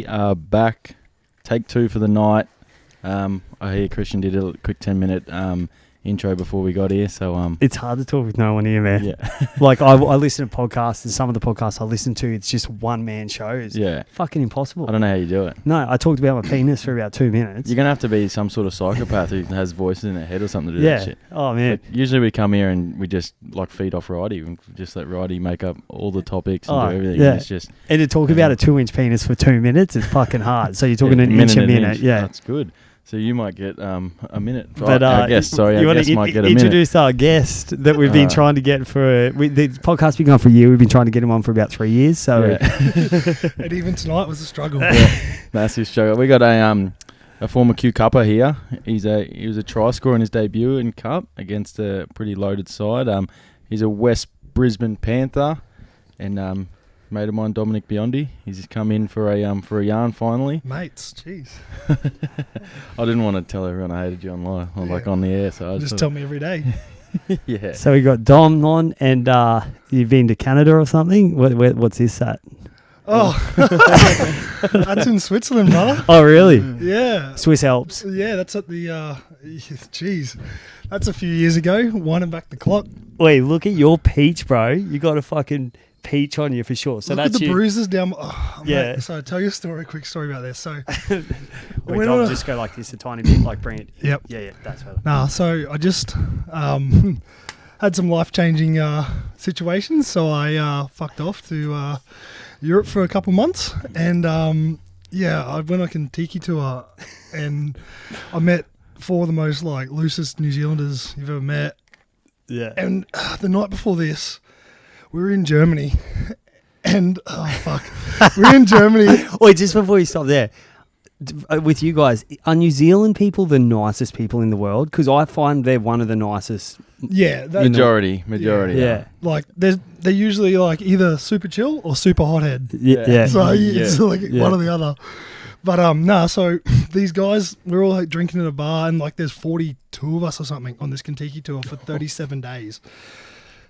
We are back. Take 2 for the night. I hear Christian did a quick 10-minute intro before we got here, so it's hard to talk with no one here, man. Yeah. Like I listen to podcasts, and some of the podcasts I listen to, it's just one-man shows. Yeah. Fucking impossible. I don't know how you do it. No, I talked about my penis for about 2 minutes. You're going to have to be some sort of psychopath who has voices in their head or something to do Yeah. that shit. Oh, man. Like, usually we come here and we just like feed off Righty. We just let Righty make up all the topics and do everything. Yeah. It's just, and to talk about a 2-inch penis for 2 minutes is fucking hard. So you're talking an inch a minute. Yeah. That's good. So you might get a minute. But our guest, our guest might get a minute. Introduce our guest that we've been trying to get for the podcast's been going for a year. We've been trying to get him on for about 3 years. So and even tonight was a struggle. Massive struggle. We got a former Q Cupper here. He was a try scorer in his debut in Cup against a pretty loaded side. He's a West Brisbane Panther, and mate of mine, Dominic Biondi. He's just come in for a yarn finally. Mates, jeez. I didn't want to tell everyone I hated you online, like on the air. So just tell me every day. Yeah. So we got Dom on, and you've been to Canada or something. What's this at? Oh, that's in Switzerland, brother. Oh, really? Yeah. Swiss Alps. Yeah, that's at the. Jeez, that's a few years ago. Winding back the clock. Wait, look at your peach, bro. You got a fucking peach on you for sure. So look that's at the bruises down. Yeah. Mate, so I'll tell you a quick story about this. So, wait, Dom, just go like this a tiny bit, like bring it. Yep. Yeah, that's better. Nah, so I just had some life-changing situations. So I fucked off to Europe for a couple months, and I went on a Kentucky tour, and I met 4 of the most like loosest New Zealanders you've ever met. Yeah. And the night before this, we were in Germany, and we're in Germany. Wait, just before you stop there, with you guys, are New Zealand people the nicest people in the world? Because I find they're one of the nicest. Yeah, majority. Yeah. Like they're usually like either super chill or super hothead. Yeah. So it's like one or the other. But so these guys, we're all like drinking in a bar, and like there's 42 of us or something on this Kentucky tour for 37 days.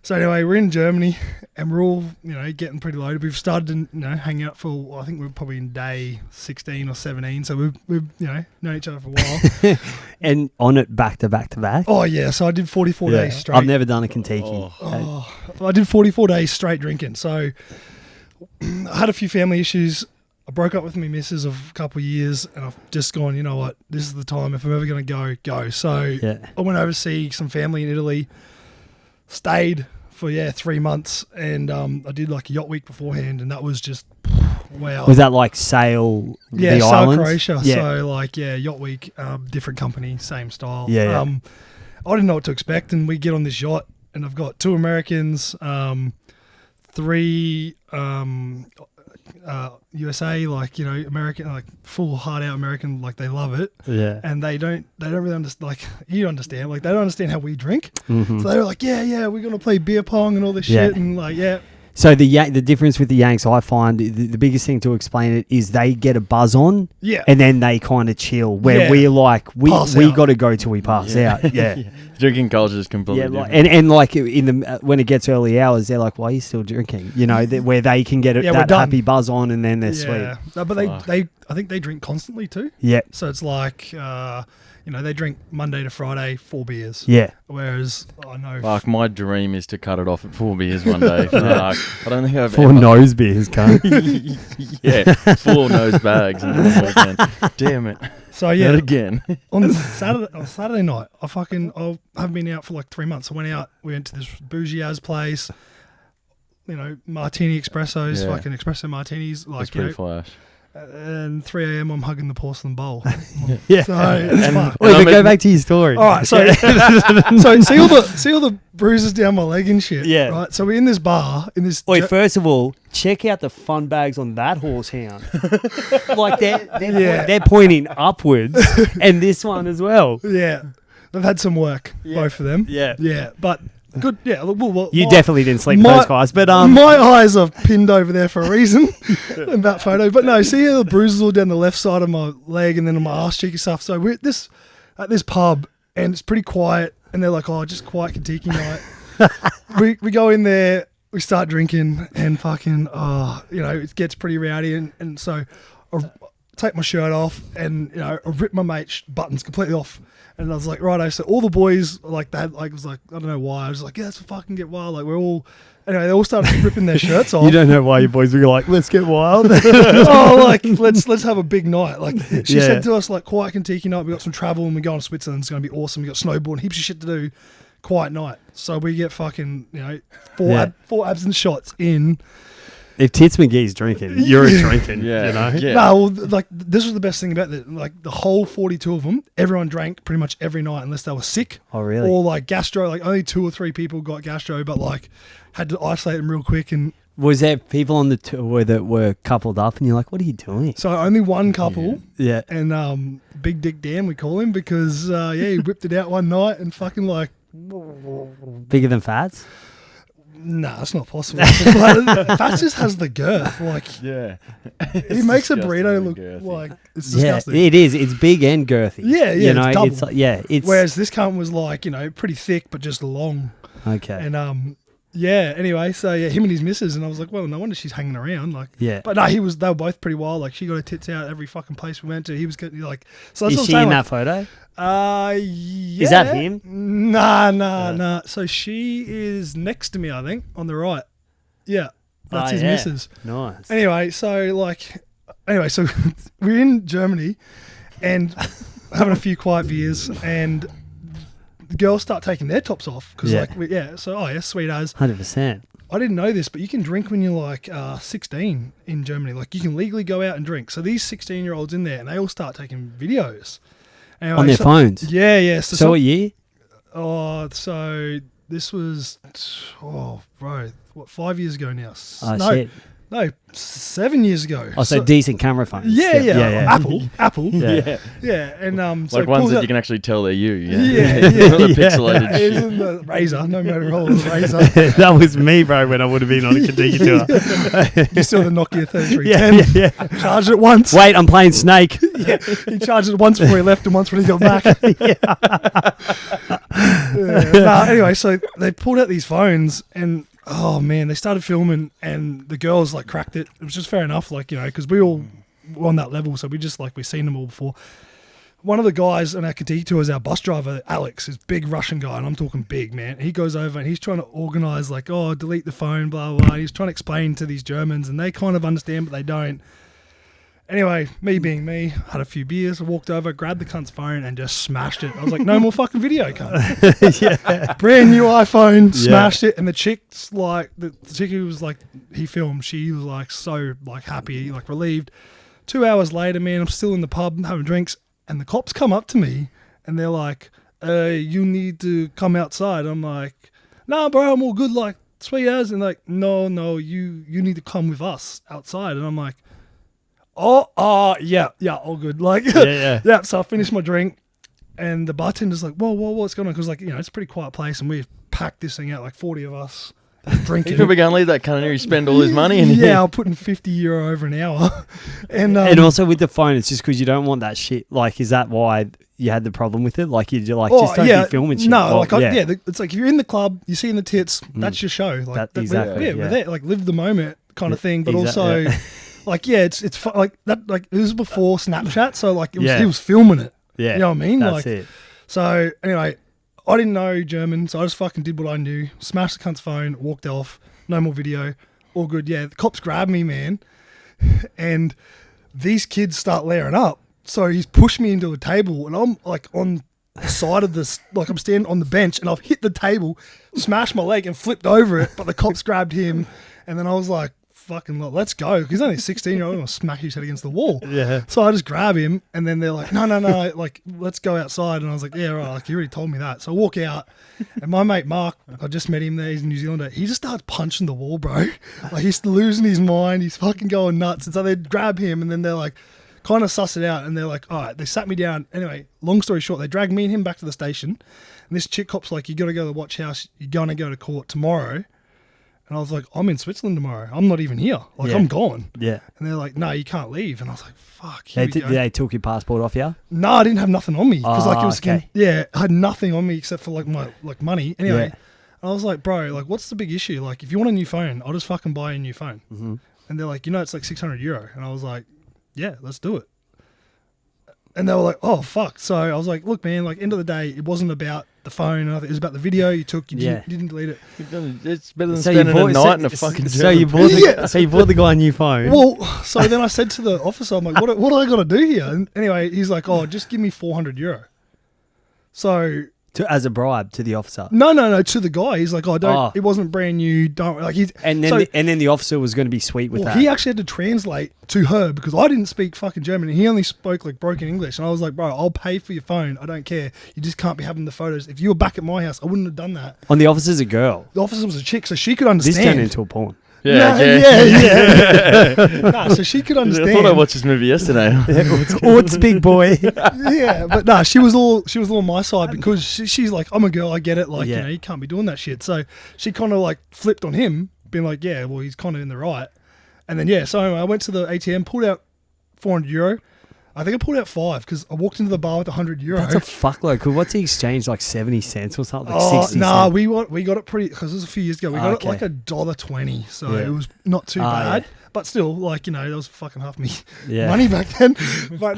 So anyway, we're in Germany, and we're all, getting pretty loaded. We've started to, hang out for, I think we're probably in day 16 or 17. So we've known each other for a while. And on it back to back to back? Oh, yeah. So I did 44 days straight. I've never done a Kentucky. I did 44 days straight drinking. So I had a few family issues. I broke up with my missus of a couple of years, and I've just gone, you know what, this is the time. If I'm ever going to go. So I went over to see some family in Italy, stayed for 3 months, and I did like a yacht week beforehand, and that was just wow. Was that like sail the sail islands? Croatia. Yeah. So like yacht week, different company, same style. Yeah. I didn't know what to expect, and we get on this yacht, and I've got 2 Americans, 3 USA, like American, like full hard out American, like they love it. Yeah. And they don't really understand, like you understand, like they don't understand how we drink. Mm-hmm. So they were like, yeah, we're gonna play beer pong and all this shit, and like So the difference with the Yanks, I find the biggest thing to explain it is they get a buzz on, and then they kind of chill. Where we're like, we got to go till we pass out. Yeah. Drinking culture is completely different. And like in the when it gets early hours, they're like, "Why are you still drinking?" Where they can get that happy buzz on, and then they're sweet. No, but they I think they drink constantly too. Yeah. So it's like they drink Monday to Friday 4 beers. Yeah. Whereas I know. Fuck, my dream is to cut it off at 4 beers one day. Fuck, I don't think I've 4 nose beers, cunt. 4 nose bags in one weekend. Damn it. So not again. on Saturday night, I haven't been out for like 3 months. I went out. We went to this bougie ass place. Martini espressos, fucking espresso martinis. Like it's pretty flash. And 3 a.m. I'm hugging the porcelain bowl. Yeah. So it's fun. Wait, go back to your story. All right. So so see all the bruises down my leg and shit. Yeah. Right. So we're in this bar Wait, first of all, check out the fun bags on that horse hound. Like they're pointing upwards, and this one as well. Yeah. They've had some work, both of them. Yeah. Yeah. But good. Yeah. Well, you definitely didn't sleep with those guys, but my eyes are pinned over there for a reason in that photo. But no, see the bruises all down the left side of my leg and then on my arse cheek and stuff. So we're at this pub, and it's pretty quiet, and they're like, "Oh, just quiet Kentucky night." we go in there, we start drinking, and fucking it gets pretty rowdy, and so take my shirt off, and I rip my mate's buttons completely off. And I was like, righto. So all the boys like that, like was like, I don't know why. I was like, yeah, let's fucking get wild. Like we're all. Anyway, they all started ripping their shirts off. You don't know why your boys were like, let's get wild. let's have a big night. Like she said to us, like, quiet Kentucky night. We got some travel and we go on Switzerland. It's going to be awesome. We got snowboarding, heaps of shit to do. Quiet night. So we get fucking, four absent shots in. If Tits McGee's drinking, you're drinking. Yeah. You know? Yeah. No, well, like this was the best thing about it. Like the whole 42 of them, everyone drank pretty much every night unless they were sick. Oh, really? Or like gastro. Like only 2 or 3 people got gastro, but like had to isolate them real quick. And was there people on the tour that were coupled up, and you're like, what are you doing? so only one couple. Yeah. And Big Dick Dan, we call him, because he whipped it out one night and fucking like Bigger than Fats? nah, it's not possible. Fats just has the girth. Like he makes a burrito look girthy. like it's disgusting. It is. It's big and girthy. Yeah, You know, it's double. it's like, it's Whereas this cunt was like, pretty thick but just long. okay. And anyway, so him and his missus, and I was like, well, no wonder she's hanging around. Like, Yeah. But no, they were both pretty wild. Like, she got her tits out every fucking place we went to. He was getting like, so that's Is what I'm she saying, in like, that photo? Yeah. Is that him? Nah. So she is next to me, I think, on the right. Yeah, that's his missus. Nice. Anyway, so we're in Germany and having a few quiet beers, and the girls start taking their tops off because sweet as. 100%. I didn't know this, but you can drink when you're like 16 in Germany. Like you can legally go out and drink. So these 16-year-olds in there, and they all start taking videos. Anyway, On their phones? Yeah. So what year? Oh, so this was, bro, 5 years ago now? Shit. No, 7 years ago. Oh, so decent camera phones. Yeah. Apple. Yeah. Yeah, and so Like ones that you can actually tell they're you. Yeah. The pixelated It was shit. in the Razor, no Motorola, the Razor. That was me, bro, when I would have been on a Kentucky tour. You still the Nokia 3310. Yeah. Charged it once. Wait, I'm playing Snake. He charged it once before he left and once when he got back. Anyway, so they pulled out these phones and oh man, they started filming and the girls like cracked it. It was just fair enough, like, because we all were on that level, so we just like we've seen them all before. One of the guys on our Kentucky tour is our bus driver, Alex, is big Russian guy, and I'm talking big, man. He goes over and he's trying to organize like, delete the phone, blah, blah, blah. He's trying to explain to these Germans and they kind of understand, but they don't. Anyway, me being me, had a few beers, I walked over, grabbed the cunt's phone and just smashed it. I was like, no more fucking video, cunt. Brand new iPhone, smashed it. And the chick's like, the chick who was like, he filmed, she was like so like happy, like relieved. 2 hours later, man, I'm still in the pub having drinks and the cops come up to me and they're like, you need to come outside. I'm like, nah, bro, I'm all good, like, sweet as. And like, no, you need to come with us outside. And I'm like, yeah, all good. Like, yeah. So I finished my drink, and the bartender's like, whoa, what's going on? Because like, it's a pretty quiet place, and we've packed this thing out, like 40 of us drinking. He's probably going to leave that cunt here. He spend all his money. And I'm putting €50 over an hour, and also with the phone, it's just because you don't want that shit. Like, is that why you had the problem with it? Like, just don't be filming shit. No, it's like if you're in the club, you're seeing the tits, that's your show. Like, exactly. We're there, like live the moment kind of thing, but also. Like, it's like that. Like, it was before Snapchat, so like he was filming it. Yeah, you know what I mean. That's it. So anyway, I didn't know German, so I just fucking did what I knew. Smashed the cunt's phone, walked off. No more video. All good. Yeah, the cops grabbed me, man, and these kids start layering up. So he's pushed me into a table, and I'm like on the side of this, like I'm standing on the bench, and I've hit the table, smashed my leg, and flipped over it. But the cops grabbed him, and then I was like, fucking let's go. He's only 16-year-old. I'm going to smack his head against the wall. Yeah. So I just grab him and then they're like, no, like, let's go outside. And I was like, yeah, right. Like, you already told me that. So I walk out and my mate Mark, I just met him there. He's a New Zealander. He just starts punching the wall, bro. Like, he's losing his mind. He's fucking going nuts. And so they grab him and then they're like, kind of suss it out. And they're like, all right, they sat me down. Anyway, long story short, they dragged me and him back to the station. And this chick cop's like, you got to go to the watch house. You're going to go to court tomorrow. And I was like, I'm in Switzerland tomorrow. I'm not even here. Like, I'm gone. Yeah. And they're like, no, you can't leave. And I was like, fuck. They took your passport off you? No, I didn't have nothing on me. Because it was, okay. I had nothing on me except for like my money. Anyway, I was like, bro, like, what's the big issue? Like, if you want a new phone, I'll just fucking buy a new phone. Mm-hmm. And they're like, it's like €600. And I was like, yeah, let's do it. And they were like, oh, fuck. So I was like, look, man, like, end of the day, it wasn't about the phone. It was about the video you took. You didn't delete it. It's better than spending a night in a fucking so you bought the guy a new phone. Well, so then I said to the officer, I'm like, what do I got to do here? And anyway, he's like, oh, just give me €400. So... as a bribe to the officer. No, to the guy. He's like, it wasn't brand new. Don't like. And then the officer was going to be sweet with that. He actually had to translate to her because I didn't speak fucking German and he only spoke like broken English. And I was like, bro, I'll pay for your phone. I don't care. You just can't be having the photos. If you were back at my house, I wouldn't have done that. On the officer's a girl. The officer was a chick, so she could understand. This turned into a porn. Yeah. Nah, so she could understand. I thought I watched this movie yesterday. What's big boy? Yeah, but nah, she was all on my side because she's like, I'm a girl, I get it. Like, you know, you can't be doing that shit. So she kind of like flipped on him, being like, yeah, well, he's kind of in the right. And then so I went to the ATM, pulled out €400. I think I pulled out 5 because I walked into the bar with €100. That's a fuckload. Cause what's the exchange, like 70 cents or something? Like 60 nah, cents? we got it pretty, because it was a few years ago. We got it like $1.20, so it was not too bad. Yeah. But still, like, you know, that was fucking half me money back then. But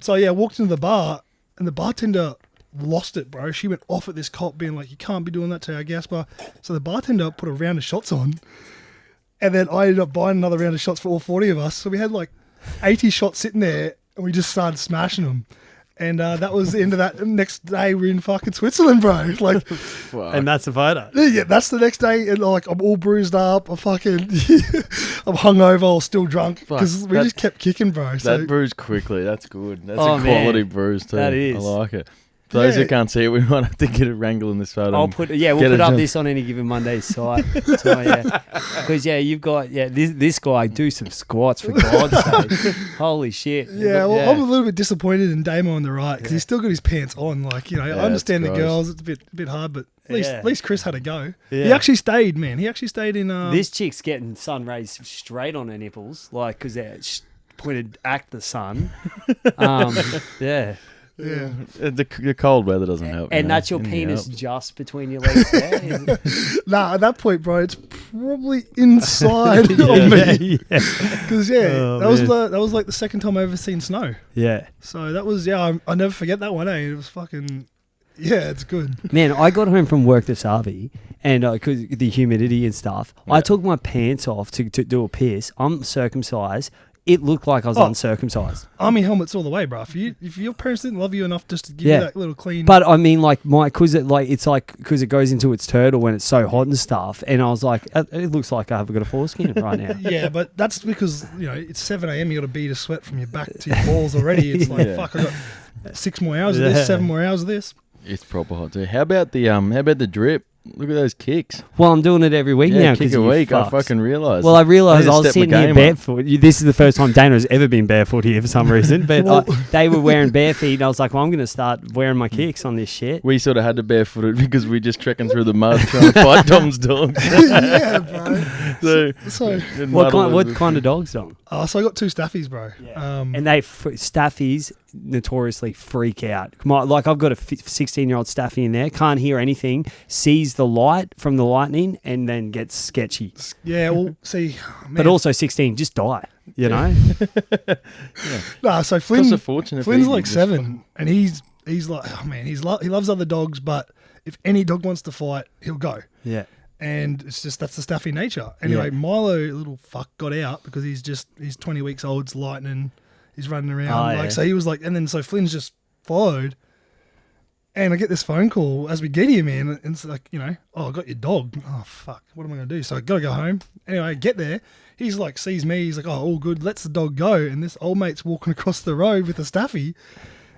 so yeah, I walked into the bar and the bartender lost it, bro. She went off at this cop being like, you can't be doing that to our gas bar. So the bartender put a round of shots on and then I ended up buying another round of shots for all 40 of us. So we had like 80 shots sitting there and we just started smashing them. And that was the end of that. Next day, we're in fucking Switzerland, bro. Like, and that's the photo. Yeah, that's the next day. And like, I'm all bruised up. I'm fucking, I'm hungover or still drunk because we just kept kicking, bro. That bruised quickly. That's good. That's a quality bruise too. That is. I like it. For those who can't see it, we might have to get a wrangle in this photo. We'll put up this on Any Given Monday's site. Because you've got this guy do some squats for God's sake. Holy shit. Yeah, well, I'm a little bit disappointed in Damo on the right because he's still got his pants on. Like, you know, I understand the girls; it's a bit hard, but at least Chris had a go. Yeah. He actually stayed, man. He actually stayed in. This chick's getting sun rays straight on her nipples, like because they're pointed at the sun. Yeah. Yeah, the cold weather doesn't help. And that's your penis just between your legs there? Nah, at that point, bro, it's probably inside of me. Because that was like the second time I ever seen snow. Yeah. So that was I never forget that one. It was fucking it's good. Man, I got home from work this Harvey, and because the humidity and stuff, I took my pants off to do a piss. I'm circumcised. It looked like I was uncircumcised. Army helmets all the way, bro. If your parents didn't love you enough just to give you that little clean. But I mean, like because it goes into its turtle when it's so hot and stuff. And I was like, it looks like I haven't got a foreskin right now. Yeah, but that's because it's 7 a.m. You got a bead of sweat from your back to your balls already. It's like fuck, I got 6 more hours of this, 7 more hours of this. It's proper hot too. How about the drip? Look at those kicks. Well, I'm doing it every week now. Kick a week. I fucking realised. Well, I realised I was sitting here barefoot. This is the first time Dana has ever been barefoot here for some reason. But they were wearing bare feet, and I was like, well, I'm going to start wearing my kicks on this shit. We sort of had to barefoot it because we just trekking through the mud trying to fight Dom's dogs. Yeah, bro. So what kind of dogs, Dom? So I got 2 staffies, bro. Yeah. And staffies notoriously freak out. Like I've got a 16-year-old staffy in there, can't hear anything, sees the light from the lightning, and then gets sketchy. Yeah, well, see, man. But also 16, just die. You know. Nah, so Flynn's like 7, fun. and he's like, oh man, he loves other dogs, but if any dog wants to fight, he'll go. Yeah. And it's just that's the staffy nature. Anyway, Milo, little fuck, got out because he's 20 weeks old, it's lightning, he's running around. So he was like, and then so Flynn's just followed. And I get this phone call as we get here, man. And it's like, I got your dog. Oh, fuck. What am I going to do? So I got to go home. Anyway, I get there. He's like, sees me. He's like, oh, all good. Lets the dog go. And this old mate's walking across the road with a staffy.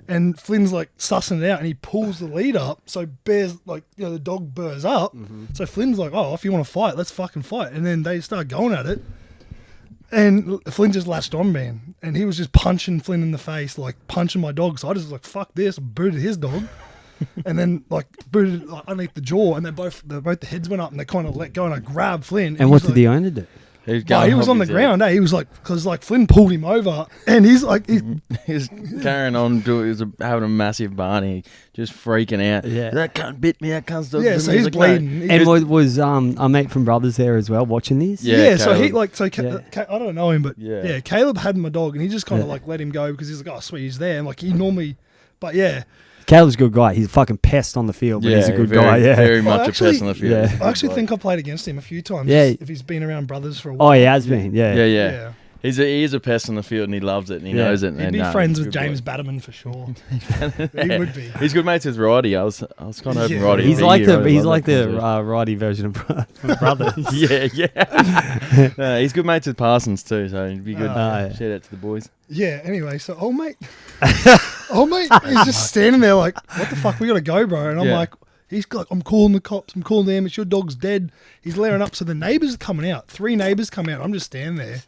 And Flynn's like sussing it out. And he pulls the lead up. So Bear's like, the dog burrs up. Mm-hmm. So Flynn's like, oh, if you want to fight, let's fucking fight. And then they start going at it. And Flynn just latched on, man. And he was just punching Flynn in the face, like punching my dog. So I just was like, fuck this. Booted his dog. And then like booted underneath the jaw, and both the heads went up, and they kind of let go, and I grabbed Flynn. And what did the owner do? He was on the ground. He was like, because like Flynn pulled him over, and he's like, he's carrying on. He's having a massive Barney, just freaking out. Yeah, that cunt bit me. That cunt's yeah. So he's bleeding. And was our mate from Brothers there as well watching this? Yeah. So he I don't know him, but yeah, Caleb had my dog, and he just kind of like let him go because he's like, oh sweet, he's there, and like he normally, but yeah. Caleb's a good guy. He's a fucking pest on the field, but he's a good guy. Yeah, very much a pest on the field. Yeah. I actually think I played against him a few times. Yeah, if he's been around Brothers for a while. Oh, he has been. Yeah. He is a pest on the field, and he loves it, and he knows it. He'd be friends with James Batterman for sure. He would be. He's good mates with Roddy. I was kind of hoping Roddy. He's like the Roddy version of Brothers. He's good mates with Parsons too, so it'd be good. Shout out to the boys. Yeah. Anyway, so old mate, he's just standing there like, what the fuck? We gotta go, bro. And I'm like. He's like, I'm calling the cops. I'm calling them. It's your dog's dead. He's layering up. So the neighbours are coming out. 3 neighbours come out. I'm just standing there.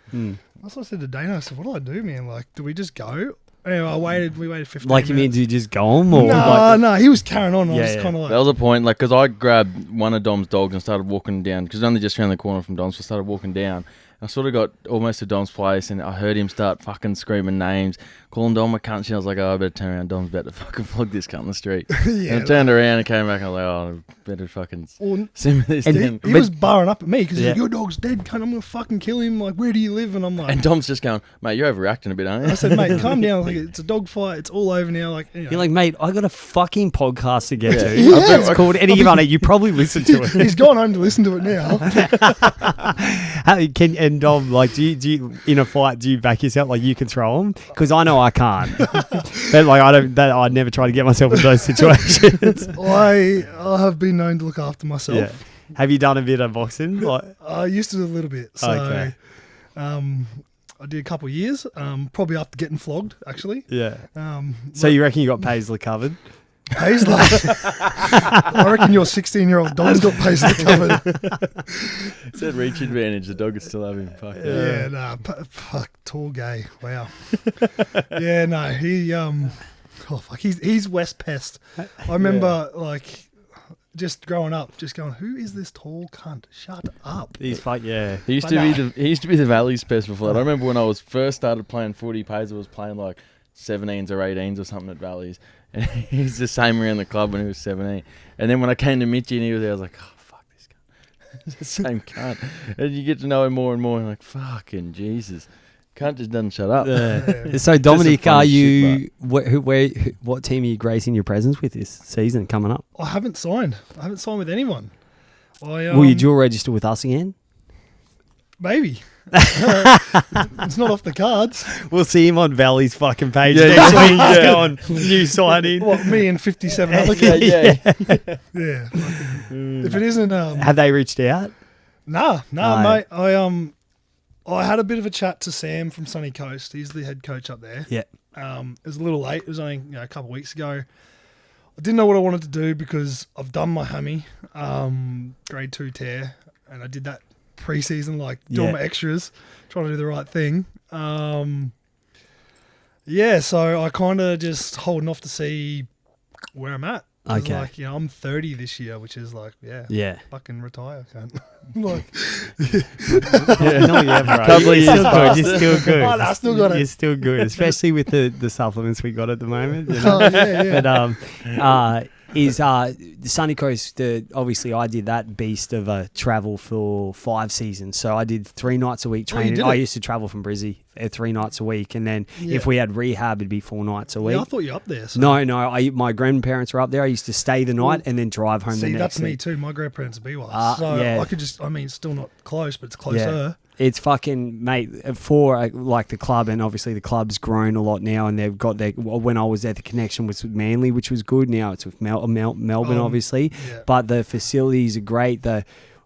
That's what I said to Dana. I said, what do I do, man? Like, do we just go? Anyway, we waited 15 minutes. You mean, do you just go him? Or no, he was carrying on. I was kind of like... That was a point, like, because I grabbed one of Dom's dogs and started walking down, because only just around the corner from Dom's, so I started walking down. I sort of got almost to Dom's place, and I heard him start fucking screaming names, calling Dom a cunt. And I was like, oh, I better turn around. Dom's about to fucking flog this cunt in the street. And I turned around and came back, and I was like, oh, I better fucking send me this down. He was barring up at me, because he's like, your dog's dead, cunt. I'm going to fucking kill him. Like, where do you live? And I'm like... And Dom's just going, mate, you're overreacting a bit, aren't you? I said, mate, calm down. Like, it's a dog fight. It's all over now. Like, You're like, mate, I got a fucking podcast to get to. It's called Eddie Runner. You probably listened to it. He's gone home to listen to it now. And Dom, like, do you in a fight, do you back yourself? Like, you can throw him? Because I know I can't. But like, I'd never try to get myself in those situations. I have been known to look after myself. Yeah. Have you done a bit of boxing? Like, I used to do a little bit. So, okay. I did a couple of years, probably after getting flogged, actually. Yeah. So you reckon you got Paisley covered? Paisley? I reckon your 16-year-old dog's got Paisley covered. It said reach advantage. The dog would still have him. Fuck fuck, tall gay. Wow. Yeah, no, he's West Pest. I remember, like, just growing up, just going, who is this tall cunt? Shut up. He's fuck, yeah. He used to be the Valley's Pest before that. I remember when I was first started playing footy, Paisley was playing like 17s or 18s or something at Valleys. And he's the same around the club when he was 17. And then when I came to Mitchie and he was there, I was like, oh, fuck this cunt. It's the same cunt. And you get to know him more and more. And like, fucking Jesus. Cunt just doesn't shut up. So, Dominic, are you... What team are you gracing your presence with this season coming up? I haven't signed. With anyone. Will you dual register with us again? Maybe. It's not off the cards. We'll see him on Valley's fucking page next week. He's going, new signing. What, me and 57 other kids? Yeah. If it isn't... Have they reached out? Nah, mate. I had a bit of a chat to Sam from Sunny Coast. He's the head coach up there. Yeah. It was a little late. It was only a couple of weeks ago. I didn't know what I wanted to do because I've done my hammy, grade 2 tear, and I did that pre-season, like doing my extras, trying to do the right thing. So I kind of just holding off to see where I'm at. Okay. Like, I'm 30 this year, which is like, fucking retire, can't. Like, no, bro. You're still good. Oh, no, I still got it. You're still good, especially with the supplements we got at the moment. You know? But the Sunny Coast, obviously I did that beast of a travel for 5 seasons. So I did 3 nights a week training. I used to travel from Brizzy 3 nights a week. And then if we had rehab, it'd be 4 nights a week. Yeah, I thought you were up there. So. No, my grandparents were up there. I used to stay the night and then drive home the next that's week. Me too. My grandparents are Beewives. So I could just, it's still not close, but it's closer. Yeah. It's fucking, mate, for like the club, and obviously the club's grown a lot now, and they've got when I was there, the connection was with Manly, which was good. Now it's with Melbourne, obviously. Yeah. But the facilities are great. The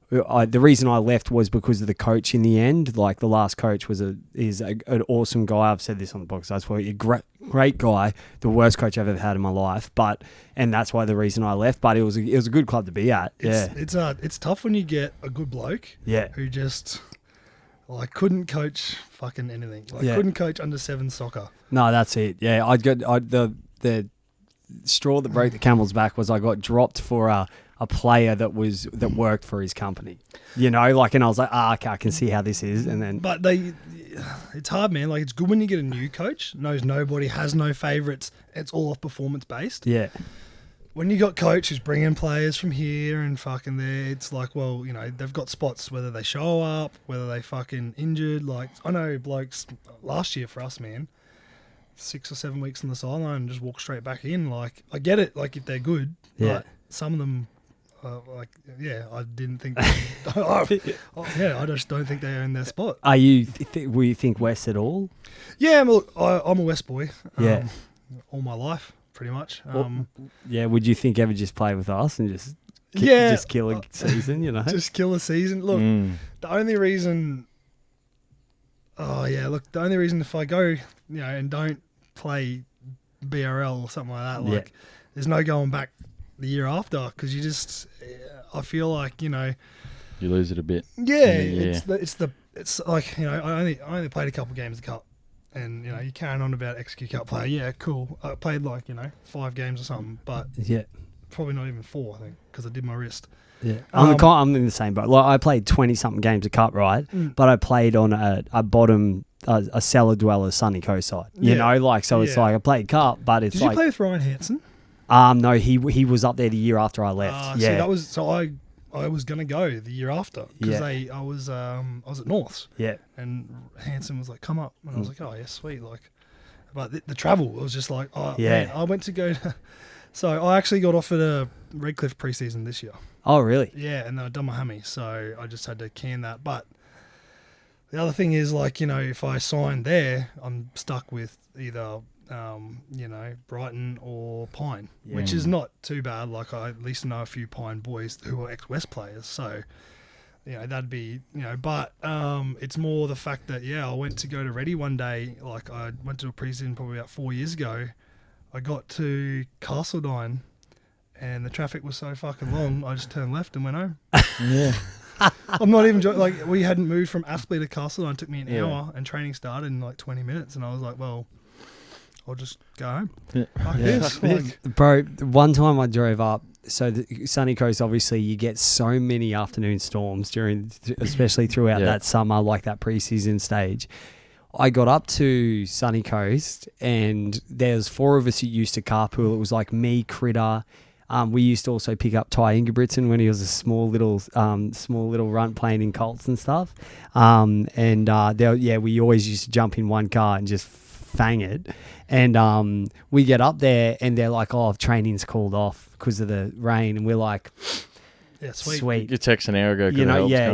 reason I left was because of the coach in the end. Like, the last coach is an awesome guy. I've said this on the box. That's why a great guy, the worst coach I've ever had in my life. And that's why the reason I left. But it was a good club to be at. It's tough when you get a good bloke. Yeah. Who just... Like, couldn't coach fucking anything. Couldn't coach under 7 soccer. No, that's it. Yeah, the straw that broke the camel's back was I got dropped for a a player that worked for his company. And I was like, okay, I can see how this is. And then, but it's hard, man. Like, it's good when you get a new coach, knows nobody, has no favorites. It's all off performance based. Yeah. When you got coach who's bringing players from here and fucking there, it's like, well, they've got spots, whether they show up, whether they fucking injured. Like, I know blokes last year for us, man, 6 or 7 weeks on the sideline and just walk straight back in. Like, I get it, like, if they're good. Yeah. But some of them, I didn't think. I just don't think they own their spot. Are you? Will you think West at all? Yeah, I'm a West boy. Yeah. All my life, pretty much. Would you think ever just play with us and just kill a season? Just kill a season. Look, the only reason. Oh yeah, look, the only reason if I go, and don't play BRL or something like that, there's no going back the year after, because you just, I feel like, you lose it a bit. Yeah, it's like, I only played a couple games of cup, and you're carrying on about XQ Cup player. Yeah, cool. I played 5 games or something, but probably not even 4, I think, because I did my wrist. Yeah, I'm in the same boat. Like, I played 20-something games of cup, right? But I played on a bottom, a cellar dweller Sunny Coast side. It's like I played cup, but it's Did you play with Ryan Hansen? No, he was up there the year after I left. See, that was I was gonna go the year after because I was at Norths. Yeah, and Hansen was like, "Come up," and I was like, "Oh yeah, sweet." Like, but the travel was just like, "Oh man, I went to go." So I actually got offered a Redcliffe preseason this year. Oh really? Yeah, and I'd done my hammy, so I just had to can that. But the other thing is, like, if I sign there, I'm stuck with either Brighton or Pine, which is not too bad. Like, I at least know a few Pine boys who are ex-West players, so that'd be But it's more the fact that I went to go to Reddy one day. Like, I went to a preseason probably about 4 years ago. I got to Castledine, and the traffic was so fucking long, I just turned left and went home. Yeah. I'm not even joking. Like, we hadn't moved from Aspley to Castledine. It took me an hour, and training started in like 20 minutes, and I was like, well, I'll just go home. Fuck this. Like, bro, one time I drove up, so the Sunny Coast, obviously you get so many afternoon storms especially throughout that summer, like that preseason stage. I got up to Sunny Coast, and there's 4 of us who used to carpool. It was like me, Critter. We used to also pick up Ty Ingebrigtsen when he was a small little runt playing in Colts and stuff. We always used to jump in one car and just fang it. And we get up there, and they're like, "Oh, training's called off because of the rain," and we're like, yeah, sweet. You text an hour ago.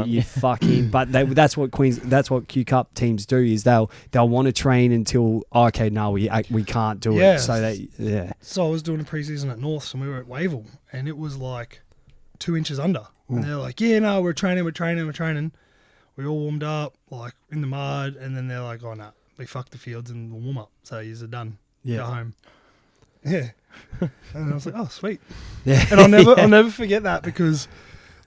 You fucking. But that's what Q Cup teams do, is they'll want to train until we can't do it. So I was doing a preseason at Norths, and we were at Wavell, and it was like 2 inches under, and they're like, we're training. We all warmed up like in the mud, and then they're like, "Oh no, we fucked the fields and we'll warm up, so you're done. Go home." Yeah. And I was like, "Oh, sweet." Yeah. And I'll never forget that, because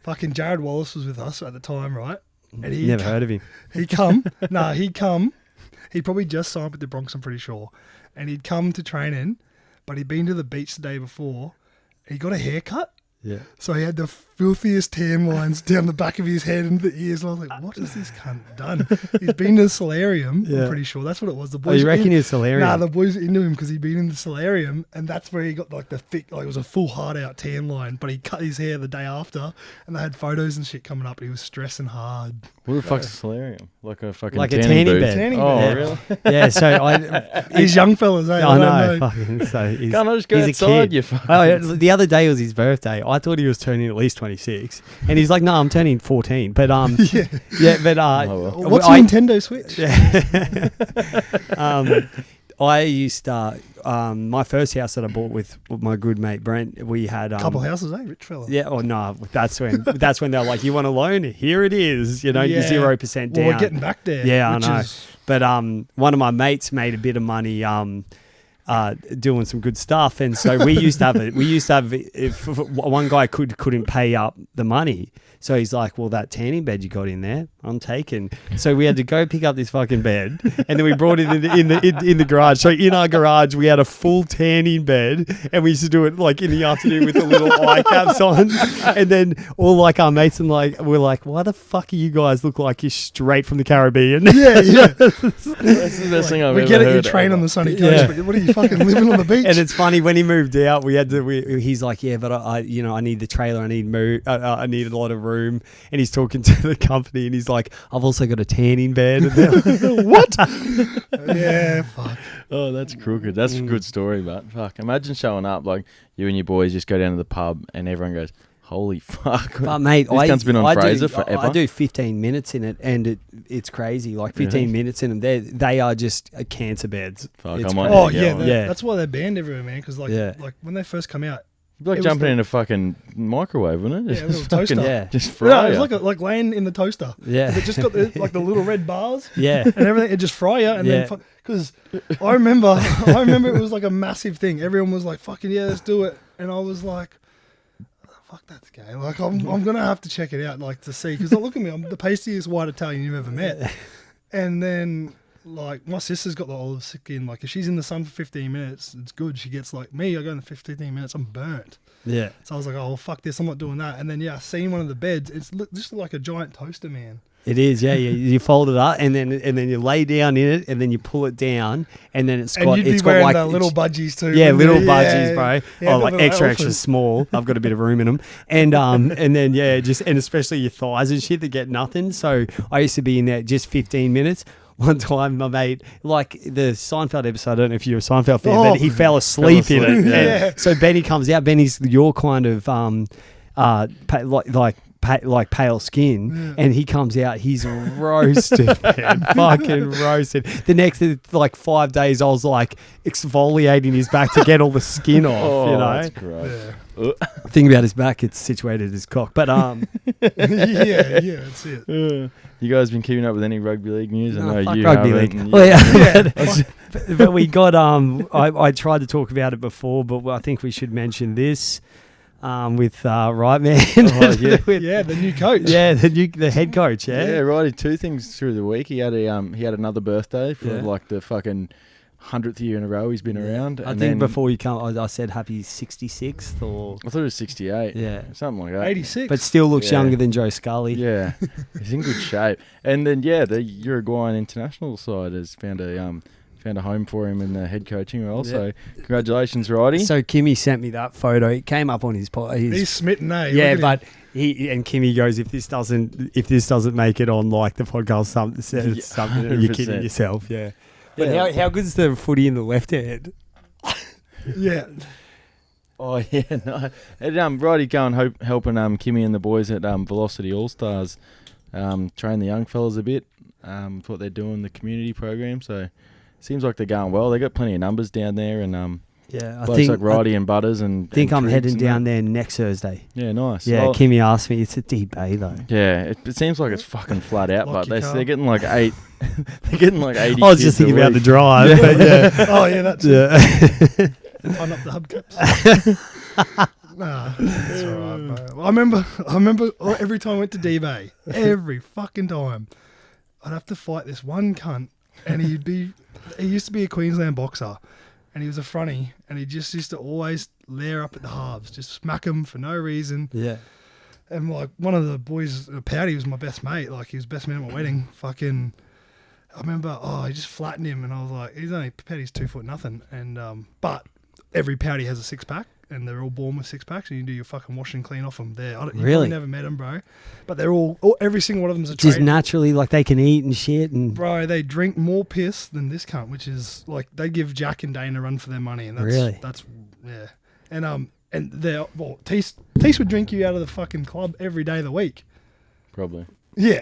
fucking Jared Wallace was with us at the time, right? And he never heard of him. He'd probably just signed with the Bronx, I'm pretty sure. And he'd come to training, but he'd been to the beach the day before. He got a haircut. Yeah. So he had the filthiest tan lines down the back of his head and the ears. And I was like, what has this cunt done? He's been to the solarium, I'm pretty sure. That's what it was. The boys you reckon he's solarium? Nah, the boys were into him because he'd been in the solarium, and that's where he got like the thick, like it was a full hard out tan line, but he cut his hair the day after, and they had photos and shit coming up, and he was stressing hard. What the fuck's a solarium? Like a fucking like tanning a booth? tanning bed. Oh, really? Yeah, so these young fellas, eh? I know. Fucking, so can't I just go outside, you fucking... the other day was his birthday. I thought he was turning at least 26, and he's like, "No, I'm turning 14." But what's a Nintendo Switch? I used to my first house that I bought with my good mate Brent. We had couple houses, rich fella. Yeah, or no, that's when they're like, "You want a loan? Here it is." You're 0% down. We're getting back there. Yeah, I know. But one of my mates made a bit of money doing some good stuff. And so we used to have it. We used to have if one guy couldn't pay up the money. So he's like, well, that tanning bed you got in there, I'm taking. So we had to go pick up this fucking bed, and then we brought it in the garage. So in our garage, we had a full tanning bed, and we used to do it like in the afternoon with the little eye caps on. And then all like our mates and like we're like, why the fuck are you guys look like you're straight from the Caribbean? Yeah. That's the best thing I've We ever get it, heard. you train on the sunny coast, but what are you fucking living on the beach? And it's funny when he moved out, we had to. He's like, yeah, but I need the trailer. I need I need a lot of room. And he's talking to the company, and he's like, I've also got a tanning bed. And What? Yeah, fuck. Oh, that's crooked. That's a good story, but fuck. Imagine showing up like you and your boys just go down to the pub, and everyone goes, "Holy fuck!" But mate, this cunt's been on Fraser forever. I do 15 minutes in it, and it's crazy. Like 15 minutes in them, they are just cancer beds. Fuck, It's I might crazy. need to go on. That's why they're banned everywhere, man. Because like when they first come out, It'd be like it was jumping the- in a fucking microwave, wouldn't it? Yeah, a little Just fucking- toaster. Yeah. Just no, fry it's ya. like laying in the toaster. Yeah. It just got like the little red bars Yeah. and everything. It just fry you, and Yeah. then because I remember it was like a massive thing. Everyone was like, "Fucking yeah, let's do it," and I was like, "Fuck, that's gay." Like I'm gonna have to check it out, like to see, because look at me, I'm the pastiest white Italian you've ever met, and then. Like my sister's got the olive skin. Like if she's in the sun for 15 minutes, it's good. She gets like me. I go in the 15 minutes, I'm burnt. Yeah. So I was like, oh well, fuck this, I'm not doing that. And then I seen one of the beds. It's just like a giant toaster, man. It is, yeah. You fold it up, and then you lay down in it, and then you pull it down, and then it's got And you'd be it's wearing got like the little budgies too. yeah, wouldn't little you? budgies, bro. Yeah, Oh, like little extra elephants. small. I've got a bit of room in them, and then and especially your thighs and shit that get nothing. So I used to be in there just 15 minutes. One time, my mate, like the Seinfeld episode, I don't know if you're a Seinfeld fan, but he fell asleep in it. Yeah. And so Benny comes out. Benny's your kind of like pale skin, and he comes out. He's roasted, man, fucking roasted. The next like 5 days, I was like exfoliating his back to get all the skin off. Oh, you know, that's gross. Yeah. thing about his back, it's situated at his cock. But yeah, that's it. You guys been keeping up with any rugby league news? I know fuck you rugby haven't, league. and Well, you- yeah. But we got I tried to talk about it before, but I think we should mention this with right man. Oh, yeah. Yeah, the new coach. Yeah, the head coach. Yeah, Yeah, righty. Two things through the week. He had another birthday for Yeah. like the fucking 100th year in a row he's been around. I and think then, before you come, I said happy 66th or I thought it was 68. yeah, Something like that. 86. but still looks Yeah. younger than Joe Scully. Yeah, he's in good shape. And then the Uruguayan international side has found a home for him in the head coaching role. Yeah. So congratulations, righty. So Kimmy sent me that photo. It came up on his He's smitten, eh? yeah, Look at but Kimmy goes, if this doesn't make it on like the podcast, something you're kidding 100%. yourself. Yeah. But Yeah. how good's the footy in the left hand? him. Yeah. Oh yeah, no. And righty, going helping Kimmy and the boys at Velocity All Stars train the young fellas a bit. What they're doing, the community program. So seems like they're going well. They got plenty of numbers down there, and Yeah, I blokes think like Righty and Butters and think I'm Triggs heading and down that. there next Thursday. Yeah, nice. Yeah, Well, Kimmy asked me. It's a deep bay though. yeah, it seems like it's fucking flat out, Lock but your car. they're getting like 8. They're getting like 80. I was just kids a thinking about the week. drive, but yeah. Oh yeah, that's it. Yeah. Turn up the hubcaps. Nah, that's all right, bro. I remember every time I went to D-Bay, every fucking time, I'd have to fight this one cunt, and he used to be a Queensland boxer, and he was a fronty, and he just used to always lair up at the halves, just smack him for no reason. Yeah. And like one of the boys, Powdy was my best mate, like he was best man at my wedding. Fucking, I remember, he just flattened him, and I was like, Powdy's 2 foot nothing, and but every Powdy has a 6-pack, and they're all born with 6-packs, and you do your fucking wash and clean off them. You Really? probably never met them, bro, but they're every single one of them's a Just trade. naturally, like they can eat and shit, and Bro, they drink more piss than this cunt, which is like they give Jack and Dane a run for their money, and that's yeah, and they're Teese would drink you out of the fucking club every day of the week. Probably. Yeah,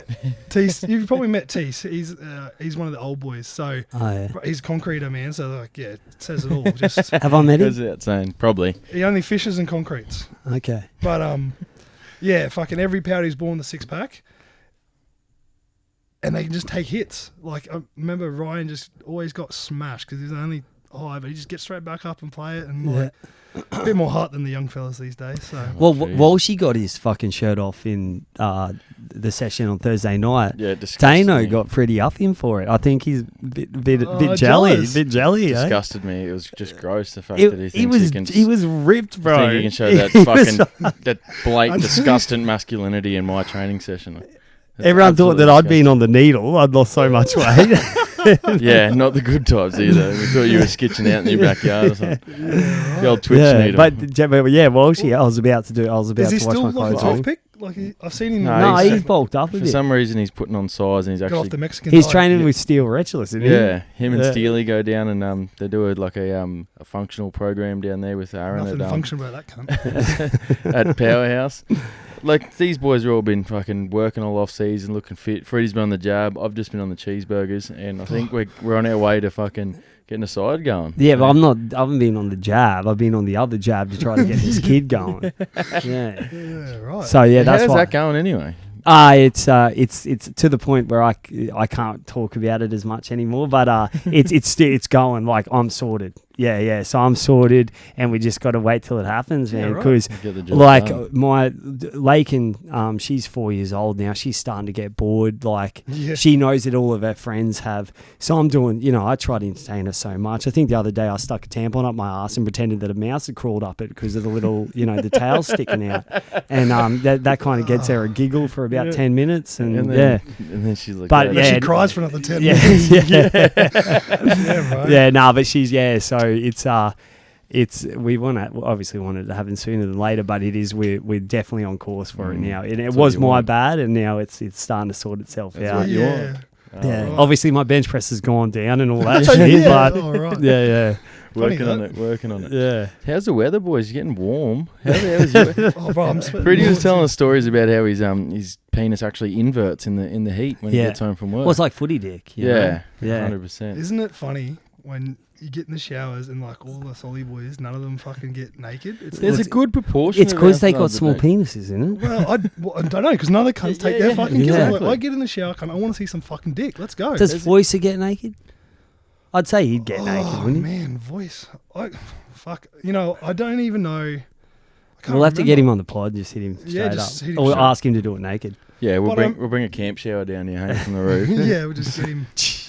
Teese, you've probably met Teese. He's one of the old boys, so oh yeah. he's a concreter, man. So like, yeah, it says it all. Just Have I met him? Goes without saying. Probably. he only fishes and concretes, Okay. but yeah, fucking every Powdy's born the 6-pack. And they can just take hits. Like I remember Ryan just always got smashed because he was only high, but he just gets straight back up and play it, and like a bit more heart than the young fellas these days. So Well, Walshy got his fucking shirt off in the session on Thursday night. Yeah, disgusted Dano me. got pretty up him for it. I think he's a bit jelly. jealous. Bit jelly, eh? Disgusted me. It was just gross, the fact that he thinks He was ripped, bro. think he can show that He was- fucking that blatant, disgusting masculinity in my training session. That's Everyone thought that absolutely I'd been on the needle. I'd lost so much weight. Yeah, not the good types either. We thought you were skitching out in your backyard or something. The old Twitch needle. but Walshy, I was about to is he wash still my like a clothes. 12 pick? Like I've seen him. No, No, he's- he's bulked up a For bit. some reason, he's putting on size and he's got off actually the Mexican. He's diet. training with Steel Retulus, isn't he? him and Yeah. Steely go down and they do a functional program down there with Aaron Nothing at, function about that cunt. at Powerhouse. Like, these boys have all been fucking working all off season, looking fit. Freddie's been on the jab. I've just been on the cheeseburgers, and I think we're on our way to fucking getting a side going. Yeah, but I haven't been on the jab. I've been on the other jab to try to get this kid going. Yeah. Yeah, right. So yeah, that's How's why. that going anyway? It's to the point where I can't talk about it as much anymore. But it's going. Like, I'm sorted. Yeah. So I'm sorted, and we just got to wait till it happens, man. right. Because Get the job like done. my Lakin, she's 4 years old now. She's starting to get bored. Like, Yeah. she knows that all of her friends have. So I'm doing. I try to entertain her so much. I think the other day I stuck a tampon up my ass and pretended that a mouse had crawled up it because of the little, the tail sticking out, and that kind of gets her a giggle for about 10 minutes, and and then she's like, But But yeah, she cries for another 10 yeah, minutes. yeah. Right. Yeah, no, but she's so we obviously wanted to happen sooner than later, but we're definitely on course for it now. And it That's was what you my want. bad, and now it's starting to sort itself That's out. what you Yeah. want. Yeah, Right. obviously my bench press has gone down and all that shit, Yeah, but oh, right. yeah, Working Funny on that. it, working on it. yeah. How's the weather, boys? You're getting warm. How's your... Oh, bro, I'm sweating. Freddie was telling us stories about how his penis actually inverts in the heat when he Yeah. gets home from work. Well, it's like footy dick. you know? yeah, Yeah. 100%. Isn't it funny when you get in the showers and like all the solly boys, none of them fucking get naked? There's a good proportion. It's of because they our got fellas small that do. penises, isn't it? Well, I don't know, because none of the cunts take their yeah, fucking kids. yeah. I'm like, Exactly. I get in the shower, cunt, I want to see some fucking dick. Let's go. Does Voicer get naked? I'd say he'd get naked, Oh, wouldn't he? man, voice. Fuck. I don't even know. I can't We'll have to get him remember. on the pod, just hit him straight Yeah, just up. hit him Or straight. ask him to do it naked. Yeah, we'll But, bring a camp shower down here, hey, from the roof. Yeah, we'll just get him.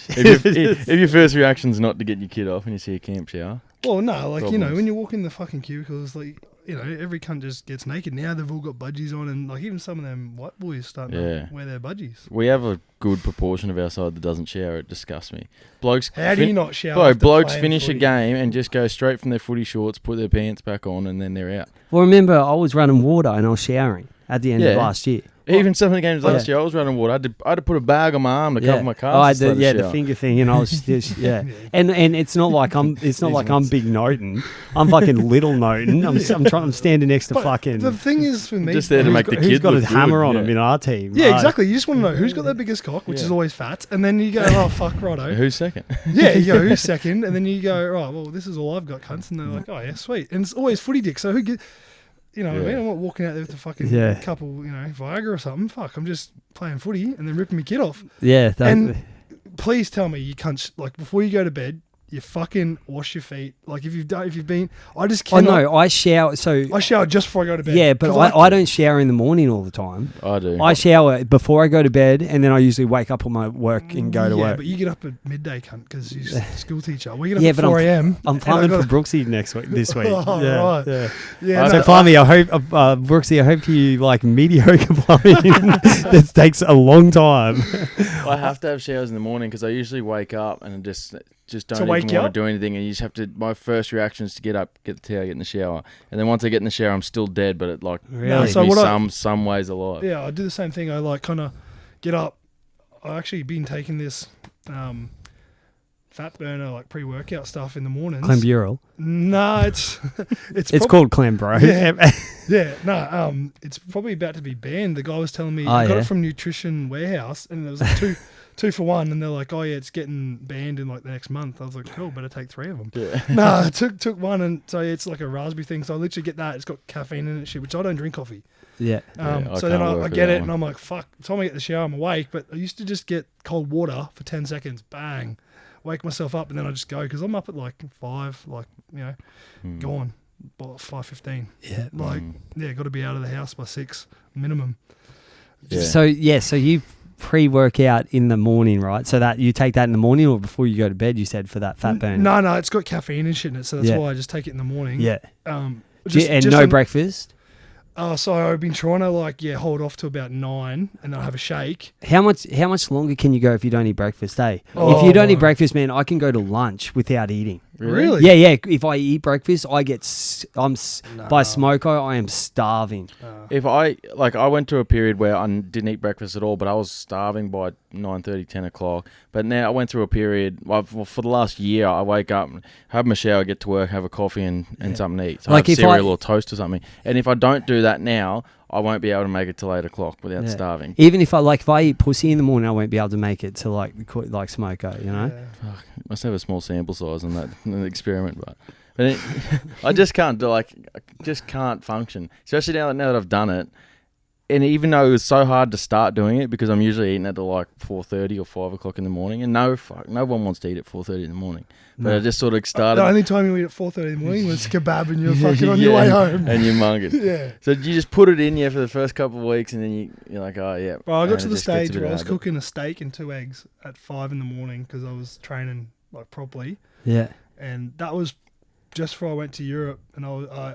if your first reaction's not to get your kid off and you see a camp shower, Well, no, like, Problems. when you walk in the fucking cubicles, like, every cunt just gets naked. Now they've all got budgies on, and like even some of them white boys starting Yeah. to wear their budgies. we have a good proportion of our side that doesn't shower. It disgusts me. Blokes, How do you not shower? bro, after blokes playing finish a footy? game and just go straight from their footy shorts, put their pants back on, and then they're out. Well, remember, I was running water and I was showering at the end of Yeah. last year. Even some of the games last Yeah. year, I was running water. I had to put a bag on my arm to cover my calves. Oh, I to start did, the the shower. finger thing, and I was just, yeah. And it's not like I'm big Noten. I'm fucking little Noten. I'm standing next to But fucking. the thing is for me, Just there to who's make got- the who's kid got look a hammer good, on yeah. him in our team? Yeah, Right. exactly. You just want to know who's got the biggest cock, which Yeah. is always fat, and then you go, oh fuck, righto. Who's second? Yeah, you go, who's second, and then you go, right, well, this is all I've got, cunts, and they're like, oh yeah, sweet, and it's always footy dick. So who get, what I mean? Yeah. I'm not walking out there with a fucking Yeah. couple, Viagra or something. Fuck, I'm just playing footy and then ripping my kid off. Yeah, And please tell me you can't like before you go to bed, you fucking wash your feet. Like if you've been, I just I cannot. know. I shower. So I shower just before I go to bed. yeah, but 'Cause I don't shower in the morning all the time. I do. I shower before I go to bed, and then I usually wake up on my work and go to yeah, work. but you get up at midday, cunt, because you're a school teacher. We get up Yeah, at but I'm- 4 a.m. I'm plumbing for Brooksy this week. Oh, yeah, right. yeah. Yeah, So no, finally, I hope Brooksy, I hope you like mediocre plumbing. That takes a long time. I have to have showers in the morning because I usually wake up and just don't wake even you want up? to do anything, and you just have to. My first reaction is to get up, get the towel, get in the shower, and then once I get in the shower, I'm still dead, but it like Really? makes So me what I- some ways alive. yeah, I do the same thing. I like kind of get up. I actually been taking this fat burner like pre-workout stuff in the mornings. Clenbuterol. No, it's It's called Clembro. Yeah. Yeah, no, it's probably about to be banned. The guy was telling me I got yeah? it from Nutrition Warehouse, and there was like two for one, and they're like, oh yeah, it's getting banned in like the next month. I was like, cool, better take 3 of them. Yeah. No, I took one, and so it's like a raspberry thing. So I literally get that. It's got caffeine in it, shit, which I don't drink coffee. Yeah. Yeah, I So then can't I work with get that it, one. and I'm like, fuck. By the time I get the shower, I'm awake. But I used to just get cold water for 10 seconds, bang, wake myself up, and then I just go because I'm up at like 5, like gone by 5:15. Yeah. Got to be out of the house by 6 minimum. Yeah. So you pre-workout in the morning, right? So that you take that in the morning or before you go to bed, you said, for that fat burn? No, it's got caffeine and shit in it, so that's why I just take it in the morning. Yeah. Just no breakfast? So I've been trying to hold off to about 9 and then I'll have a shake. How much longer can you go if you don't eat breakfast, eh? Oh. If you don't eat breakfast, man, I can go to lunch without eating. Really? Yeah. If I eat breakfast, by smoko, I am starving. If I went to a period where I didn't eat breakfast at all, but I was starving by 9:30, 10 o'clock. But now I went through a period, for the last year, I wake up, have my shower, get to work, have a coffee and something to eat. So Like I have if cereal or toast or something. And if I don't do that now, I won't be able to make it till 8 o'clock without starving. Even if I eat pussy in the morning, I won't be able to make it to like smoko, you know? Yeah. Must have a small sample size on that experiment, but I just can't I just can't function, especially now that I've done it. And even though it was so hard to start doing it because I'm usually eating at like 4:30 or 5 o'clock in the morning, and no one wants to eat at 4:30 in the morning. But I just sort of started. The only time you eat at 4:30 in the morning was kebab and you're fucking on your way home. And you're munging. Yeah. So you just put it in you for the first couple of weeks, and then you're like, oh yeah. Bro, I got to the stage where I was cooking a steak and 2 eggs at 5 in the morning because I was training like properly. Yeah. And that was just before I went to Europe, and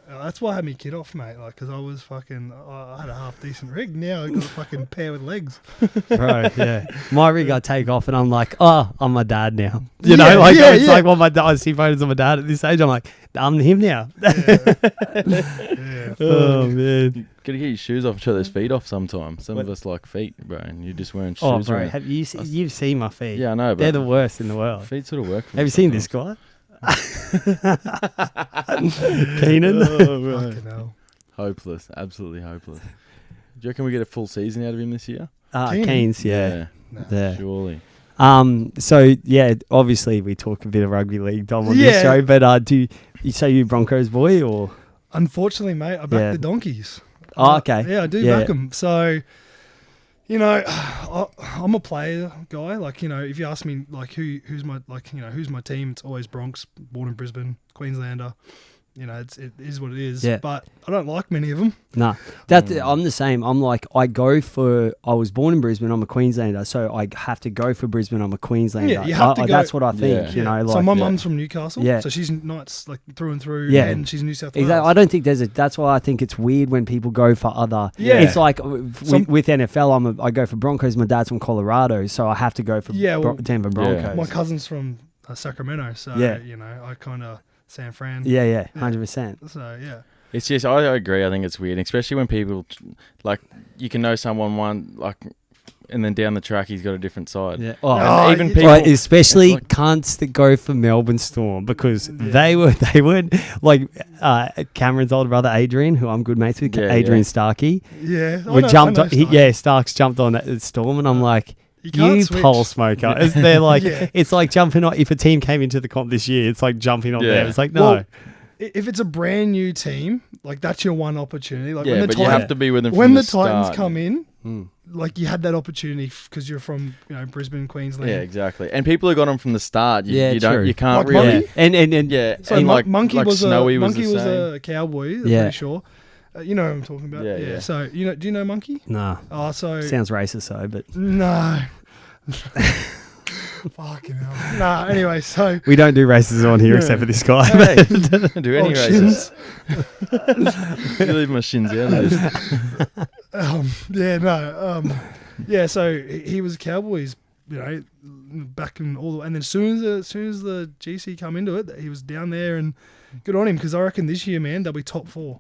that's why I had me kid off, mate. Like, because I was fucking, I had a half decent rig. Now I got a fucking pair with legs. Bro, yeah. My rig I take off, and I'm like, oh, I'm my dad now. It's like what my dad. I see photos of my dad at this age. I'm like, I'm him now. Yeah. Oh man. You gotta get your shoes off and show those feet off sometime. Some of us like feet, bro, and you're just wearing shoes. Oh, bro, around. have you've seen my feet? Yeah, I know, but they're the worst in the world. feet sort of work. Have you seen this guy? Keenan. Oh, right. Fucking hell. Hopeless, absolutely hopeless. Do you reckon we get a full season out of him this year? Keynes, yeah. Surely. So yeah, obviously we talk a bit of rugby league, Dom, on this show. But do you say you Broncos boy or? Unfortunately, mate, I back the Donkeys. Oh, okay. Yeah, I do back them. So, I'm a player guy. Like, if you ask me, like, who's my team, it's always Bronx, born in Brisbane, Queenslander. It is what it is. Yeah. But I don't like many of them. Nah, I'm the same. I'm like, I was born in Brisbane, I'm a Queenslander, so I have to go for Brisbane, I'm a Queenslander. Yeah, you have to go. That's what I think, So my mum's from Newcastle, so she's Knights, like, through and through, and she's New South Wales. Exactly. I don't think that's why I think it's weird when people go for other. Yeah. It's like with NFL, I go for Broncos, my dad's from Colorado, so I have to go for Denver Broncos. Yeah. My cousin's from Sacramento, so, I kind of... San Fran. Yeah, 100%. So, yeah. It's just, I agree. I think it's weird, especially when people, like, you can know someone and then down the track he's got a different side. Yeah. Even people, especially cunts that go for Melbourne Storm because they weren't like Cameron's older brother Adrian, who I'm good mates with, Adrian Starkey. Yeah. Starks jumped on that Storm, and I'm like. You pole smoker. They're like, it's like jumping on. If a team came into the comp this year, it's like jumping on there. It's like, no. Well, if it's a brand new team, like that's your one opportunity. Like when the you have to be with them when from the start. Titans come in, like you had that opportunity because you're from Brisbane, Queensland. Yeah, exactly. And people who got them from the start, you can't like really. Monkey? And so and like Monkey like was Snowy Monkey was the a cowboy. I'm pretty sure. You know what I'm talking about. Yeah. So do you know Monkey? Nah. Oh, so sounds racist though, but no. Fucking hell. Nah, anyway, so we don't do racism on here except for this guy. Hey, don't do any racism. You leave my shins out of this. So he was a Cowboys, back in all the, and then as soon as the GC come into it, he was down there, and good on him because I reckon this year, man, they'll be top 4.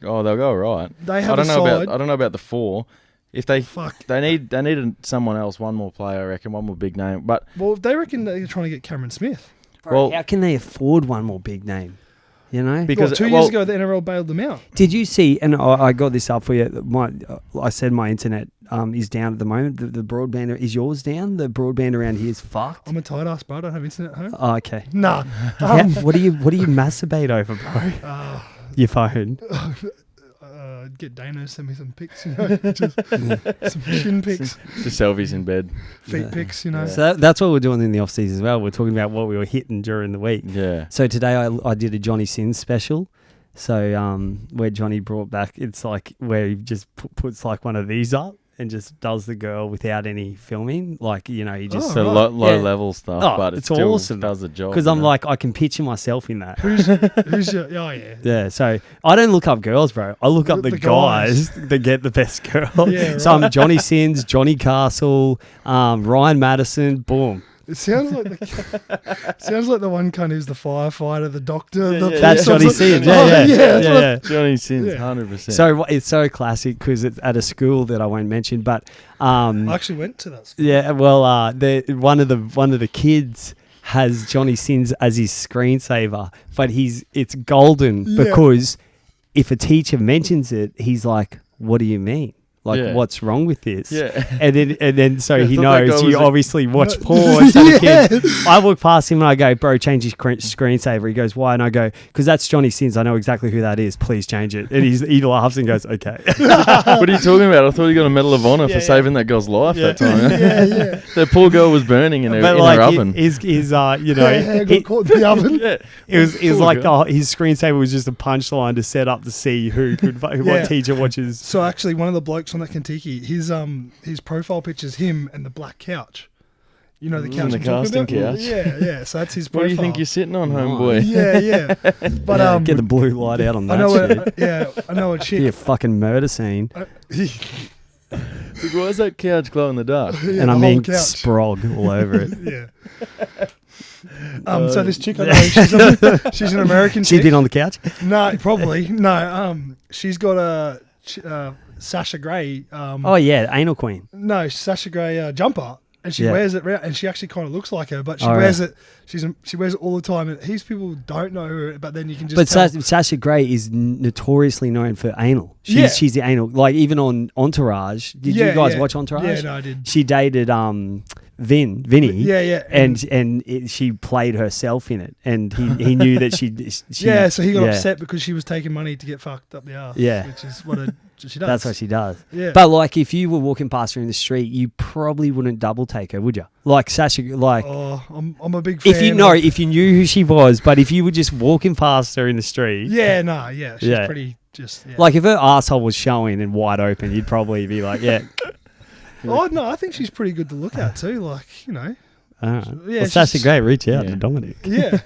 Oh, they'll go right. They have I don't know about the 4. If they needed someone else, one more player, I reckon, one more big name. But if they reckon they're trying to get Cameron Smith. Bro, how can they afford one more big name? Because 2 years ago the NRL bailed them out. Did you see? And I got this up for you. I said my internet is down at the moment. The broadband is yours down. The broadband around here is fucked. I'm a tight ass, bro. I don't have internet at home. Oh, okay. Nah. What do you masturbate over, bro? Your phone. I'd get Dano to send me some pics, just some shin pics, Just selfies in bed. feet pics, So that's what we're doing in the off season as well. We're talking about what we were hitting during the week. Yeah. So today I did a Johnny Sins special. So where Johnny brought back, it's like where he just puts like one of these up and just does the girl without any filming. Like, he just... So right. low level stuff, but it's it still awesome. does the job. Because I'm like, I can picture myself in that. Who's your? Oh yeah. Yeah, so I don't look up girls, bro. I look up the guys that get the best girl. Yeah, So I'm right. Johnny Sins, Johnny Castle, Ryan Madison, boom. It sounds like the one cunt who's the firefighter, the doctor. That's Johnny Sins. Yeah. Johnny Sins, Yeah. 100%. So it's so classic because it's at a school that I won't mention, but I actually went to that school. yeah, well, one of the kids has Johnny Sins as his screensaver, but it's golden Yeah. because if a teacher mentions it, he's like, "What do you mean? Like, Yeah. what's wrong with this?" Yeah. And then so Yeah, I he thought that knows guy you was obviously watch porn. So the Yeah. kid, I walk past him and I go, "Bro, change his screensaver." He goes, "Why?" And I go, "Because that's Johnny Sins. I know exactly who that is. Please change it." And he laughs and goes, "Okay." What are you talking about? I thought he got a Medal of Honor Yeah, for saving that girl's life that time. Yeah. That poor girl was burning in her oven. Got caught in the oven. Yeah. It was Poor like girl. his screensaver was just a punchline to set up to see who Yeah. what teacher watches. So actually, one of the blokes on that Kentucky, his profile picture's him and the black couch. You know the couch. the I'm talking casting about? couch. Yeah. So that's his What profile. do you think you're sitting on, Nice. homeboy? Yeah. But Get the blue light out on I that know shit. I know a Be a chick. fucking murder scene. Like, why is that couch glow in the dark? Yeah, And I the mean whole couch. sprog all over it. Yeah. So this chick, I know, she's an American She's chick. been on the couch? No, probably no. She's got a Sasha Grey. Oh yeah, anal queen. No, Sasha Grey jumper, and she Yeah. wears it round, and she actually kind of looks like her, but she Oh, wears it. She wears it all the time. And these people don't know her, but then you can just. But tell. Sasha Grey is notoriously known for anal. Yeah. She's the anal. Like even on Entourage. Did you guys watch Entourage? Yeah, no, I did. She dated Vinny. Yeah. And she played herself in it, and he knew that she yeah, so he got yeah. upset because she was taking money to get fucked up the ass. Yeah. which is what she does. That's what she does. Yeah, But like, if you were walking past her in the street, you probably wouldn't double take her, would you? Like Sasha, like I'm a big fan. if you knew who she was, but if you were just walking past her in the street, she's Yeah. pretty just. Yeah. like if her asshole was showing and wide open, you'd probably be like, yeah. Oh no, I think she's pretty good to look at too. Like All right. Yeah, Well, Sasha she's- Grey, reach out Yeah. to Dominic. yeah,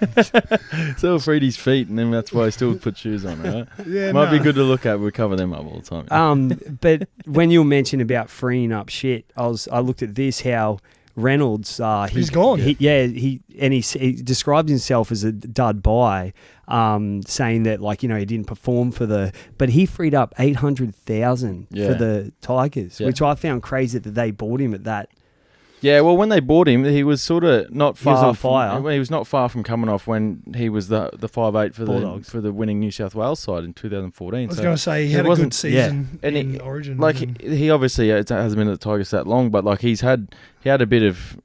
Still freed his feet, and then that's why he still put shoes on, right? yeah. Might be nah. good to look at. We cover them up all the time. But when you mentioned about freeing up shit, I looked at this how Reynolds He's gone. He described himself as a dud buy, saying that he didn't perform but he freed up 800,000 Yeah. for the Tigers, Yeah. which I found crazy that they bought him at that. Yeah, well, when they bought him, he was sort of not He was far. on fire. He was not far from coming off when he was the 5'8" Bulldogs. for the winning New South Wales side in 2014. I was So, going to say he it had a wasn't- good season And in he- Origin. like and- he obviously hasn't been at the Tigers that long, but like he had a bit of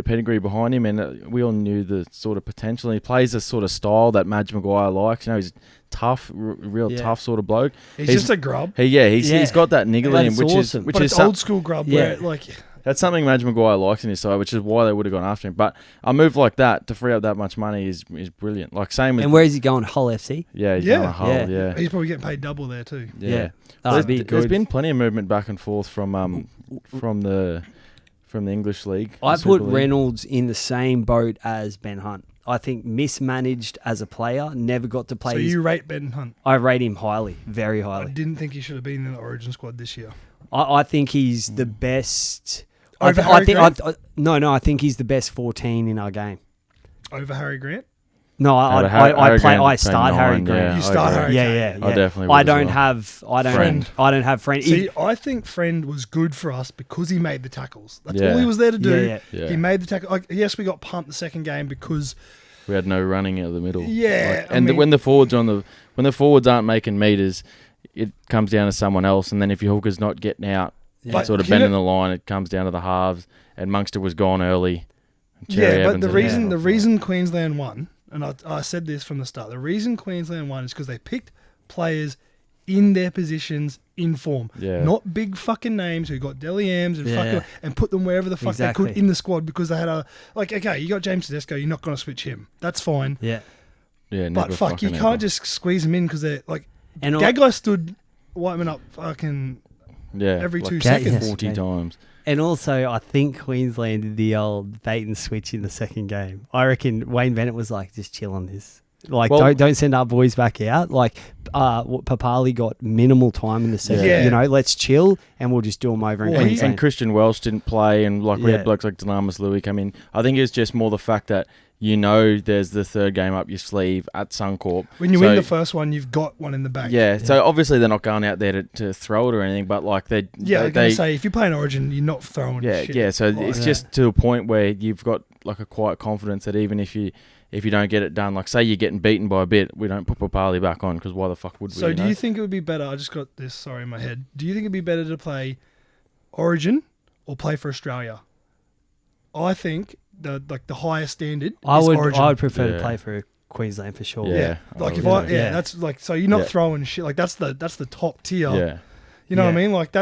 pedigree behind him, and we all knew the sort of potential. And he plays a sort of style that Madge Maguire likes. He's tough, real Yeah. tough sort of bloke. he's just a grub. He's got that niggle in him, That's which awesome. is which But is it's old school grub Yeah. where that's something Madge Maguire likes in his side, which is why they would have gone after him. But a move like that to free up that much money is brilliant. Like same with And where is he going? Hull FC? yeah, he's Yeah. going a Hull, Yeah. yeah. he's probably getting paid double there too. Yeah. There's, That'd be there's good. been plenty of movement back and forth from the English league. I Super put League. Reynolds in the same boat as Ben Hunt. I think mismanaged as a player, never got to play. So you rate Ben Hunt? I rate him highly, very I highly. didn't think he should have been in the Origin squad this year. I think he's the best. Over I Harry think Grant? I think he's the best 14 in our game. Over Harry Grant? No, Harry I Grant start Harry nine, Grant. yeah, You start I agree. Harry Yeah. I definitely would I as don't well. have. I don't. Friend. I don't have friend. See, I think Friend was good for us because he made the tackles. That's Yeah. all he was there to do. Yeah. Yeah. He made the tackle. Like, yes, we got pumped the second game because We had no running out of the middle. Yeah, I and mean- when the forwards aren't making meters, it comes down to someone else. And then if your hooker's not getting out, But sort of you know- bending the line, it comes down to the halves. And Munster was gone early. Cherry yeah, but Evans the and- reason yeah. the reason Queensland won, and I said this from the start, the reason Queensland won is because they picked players in their positions in form. Yeah. Not big fucking names who got Deli Ams and Yeah. fucking and put them wherever the fuck they Exactly. could in the squad because they had a okay, you got James Tedesco, you're not going to switch him. That's fine. Yeah. Yeah, never But fuck, you fucking can't ever. just squeeze them in because they're like And Gagai stood Whiteman up fucking Yeah, every like 2 Ga- seconds. yes. 40 Okay. times. And also, I think Queensland did the old bait and switch in the second game. I reckon Wayne Bennett was like, just chill on this. Like, Well- don't send our boys back out. Like, Papali got minimal time in the second. Yeah. You know, let's chill and we'll just do them over in Well, Queensland. And Christian Welsh didn't play, and like we Yeah. had blokes like Dynamis Louis come in. I think it's just more the fact that there's the third game up your sleeve at Suncorp. When you So- win the first one, you've got one in the bank. Yeah, so obviously they're not going out there to throw it or anything, but like Yeah, I'm going to say, if you play an Origin, you're not throwing shit. yeah. So like it's that. just to a point where you've got like a quiet confidence that even if you don't get it done, like say you're getting beaten by a bit, we don't put Papali back on because why the fuck would we? So do know? you think it would be better? I just got this, sorry, in my head. Do you think it'd be better to play Origin or play for Australia? I think the highest standard I is would Origin. I would prefer to Yeah. play for Queensland for sure. Yeah. Like I if would, I yeah. that's like, so you're not Yeah. throwing shit like that's the top tier. Yeah. You know what I Yeah. mean? Like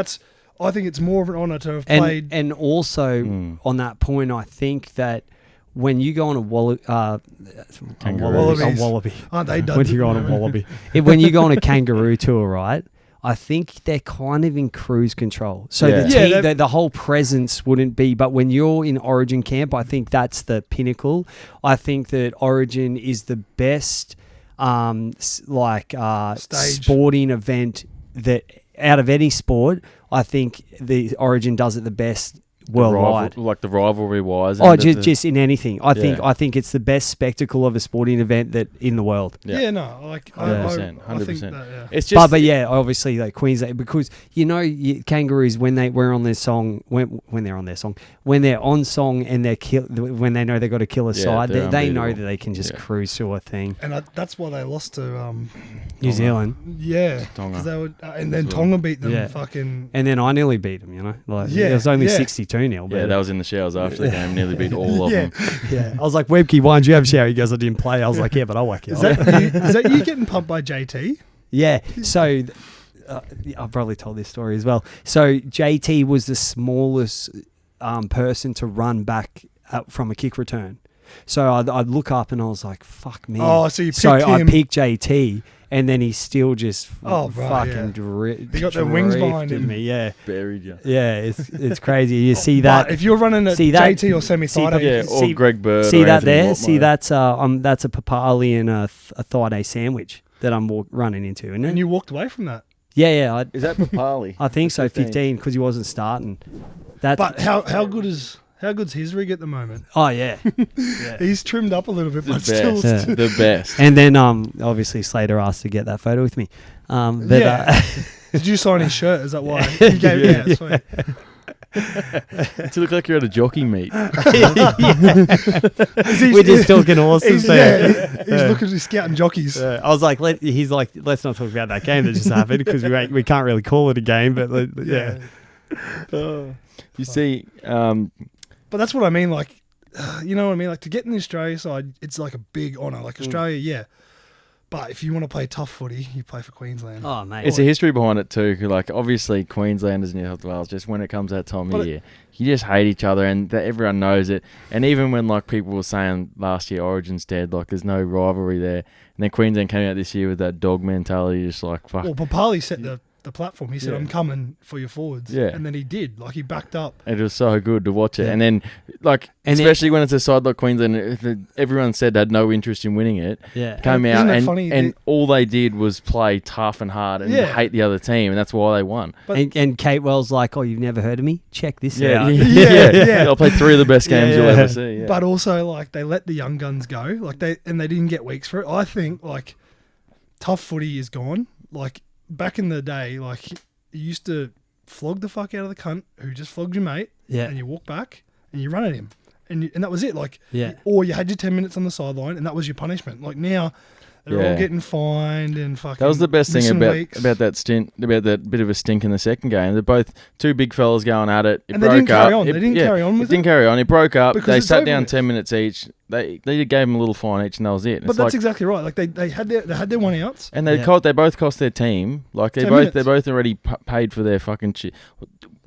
I think it's more of an honour to have played. And also Mm. on that point, I think that when you go on a Kangaroos. wallaby, Aren't they done? when you go on a wallaby, when you go on a kangaroo tour, right? I think they're kind of in cruise control. So Yeah. the Yeah, team, they've- the whole presence wouldn't be. But when you're in Origin camp, I think that's the pinnacle. I think that Origin is the best, Stage. sporting event that out of any sport. I think the Origin does it the best worldwide. The rivalry wise. Oh, just in anything. I Yeah. think it's the best spectacle of a sporting event that in the world. Yeah, no, like 100%, I think 100%. that, yeah. It's just But yeah, obviously like Queensland, because kangaroos when they're on their song when they're on song and when they know they got to kill a Yeah, side, they're they know unbeatable. that they can just Yeah. cruise through a thing. And that's why they lost to New Zealand, yeah, Tonga. 'cause they would, and then As well. Tonga beat them. Yeah. Fucking and then I nearly beat them. Like Yeah, it was only yeah. 62-0. Yeah, that was in the showers after the game. Nearly beat all of Yeah. them. yeah. I was like, Webkey, why didn't you have a shower? He goes, I didn't play. I was like, yeah, but I'll whack you. is that you getting pumped by JT? Yeah. So I've probably told this story as well. So JT was the smallest person to run back from a kick return. So I'd look up and I was like, fuck me. Oh, so you picked I him. picked JT and then he still just Oh, right, fucking They got their wings behind drifted him. me. Yeah. Buried you. Yeah, it's crazy. You see that. But if you're running a see that- JT or Semi Thaiday, Yeah, or See- Greg Bird. See or that Anthony there? Watt, See mate. that's a papali and a Thaiday sandwich that I'm running into, isn't and it? you walked away from that. Yeah. Is that Papali? I think so. 15. 15 because he wasn't starting. That's But how good's his rig at the moment? oh yeah. Yeah. He's trimmed up a little bit, The but still. best. Yeah. The best. And then obviously Slater asked to get that photo with me. But Yeah. Did you sign his shirt? Is that why? You gave, yeah, sweet. To look like you're at a jockey meet. we're just talking horses He's, there. he's looking at scouting jockeys. I was like, he's like, let's not talk about that game that just happened because we can't really call it a game, but yeah. You see, But that's what I mean. Like, you know what I mean? Like, to get in the Australia side, it's like a big honour. Like, Australia, yeah. But if you want to play tough footy, you play for Queensland. Oh mate, it's a history behind it too. 'Cause, like, obviously, Queenslanders and New South Wales, just when it comes that time of year, you just hate each other, and everyone knows it. And even when like people were saying last year Origin's dead, like there's no rivalry there, and then Queensland came out this year with that dog mentality, just like fuck. Well, Papali set the platform. He said, Yeah. I'm coming for your forwards. Yeah. And then he did. Like, he backed up. It was so good to watch it, Yeah. and then like And then- especially when it's a side like Queensland, everyone said they had no interest in winning it. yeah. Came Isn't out that and, funny? and all they did was play tough and hard and Yeah. hate the other team, and that's why they won. But- And Kate Wells like, oh, you've never heard of me? Check this Yeah, out. Yeah. I'll play 3 of the best games you'll Yeah. ever see. Yeah. But also, like, they let the young guns go. Like, they didn't get weeks for it. I think, like, tough footy is gone. Like, back in the day, like, you used to flog the fuck out of the cunt who just flogged your mate, Yeah. and you walk back and you run at him, and that was it. Like, Yeah. or you had your 10 minutes on the sideline, and that was your punishment. Like, now They're all getting fined and fucking. That was the best thing weeks. about that stint, about that bit of a stink in the second game. They're both two big fellas going at it. It and broke they didn't up. carry on. They didn't carry on with it. It didn't carry on. It broke up. Because they it's sat over down with. 10 minutes each. They gave them a little fine each, and that was it. But that's exactly right. Like they had their one outs, and they both cost their team. Like they're both already paid for their fucking shit.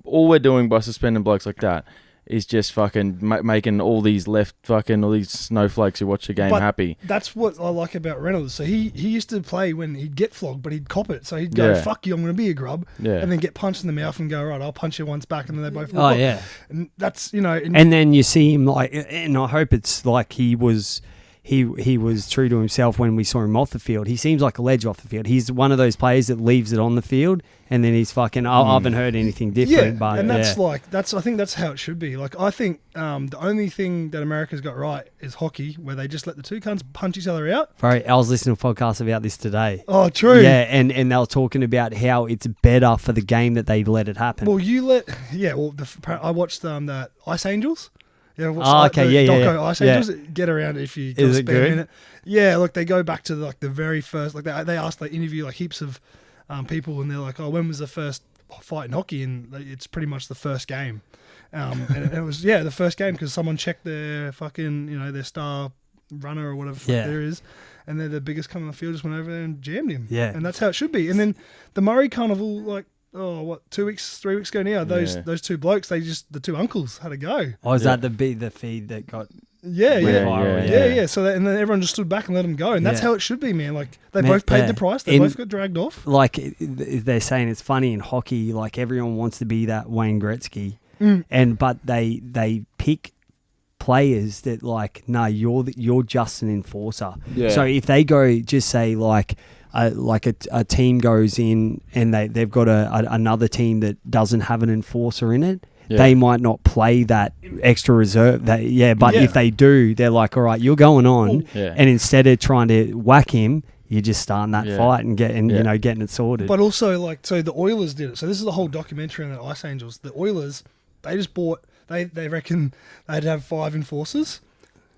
All we're doing by suspending blokes like that is just fucking making all these snowflakes who watch the game happy. That's what I like about Reynolds. So he used to play when he'd get flogged, but he'd cop it. So he'd go, fuck you, I'm going to be a grub. Yeah. And then get punched in the mouth and go, right, I'll punch you once back. And then they both Oh, yeah. And that's, you know. And then you see him like, and I hope it's like he was true to himself when we saw him off the field. He seems like a ledge off the field. He's one of those players that leaves it on the field and then he's fucking, I haven't heard anything different. But and that's I think that's how it should be. Like, I think the only thing that America's got right is hockey, where they just let the two cunts punch each other out. Right, I was listening to a podcast about this today. Oh, true. Yeah, and they were talking about how it's better for the game that they let it happen. Well, I watched the Ice Angels. Yeah, Ice Angels. Get around it if you got a spare minute. Yeah, look, they go back to like the very first. Like they interview like heaps of people, and they're like, "Oh, when was the first fight in hockey?" And it's pretty much the first game. And it was the first game because someone checked their fucking their star runner or whatever there is, and they're the biggest cunt on the field. Just went over there and jammed him. Yeah, and that's how it should be. And then the Murray Carnival, like. 3 weeks ago now, those two blokes, the two uncles had a go. Oh, is that the feed that got viral? So and then everyone just stood back and let them go, and that's how it should be, man. Like they both paid the price, they both got dragged off. Like they're saying, it's funny in hockey. Like everyone wants to be that Wayne Gretzky, but they pick players that like, no, you're just an enforcer. Yeah. So if they go, just say like a team goes in and they've got another team that doesn't have an enforcer in it, they might not play that extra reserve. If they do, they're like, all right, you're going on, and instead of trying to whack him, you're just starting that fight and getting it sorted. But also, so the Oilers did it. So this is the whole documentary on the Ice Angels. The Oilers, they just bought. They reckon they'd have 5 enforcers,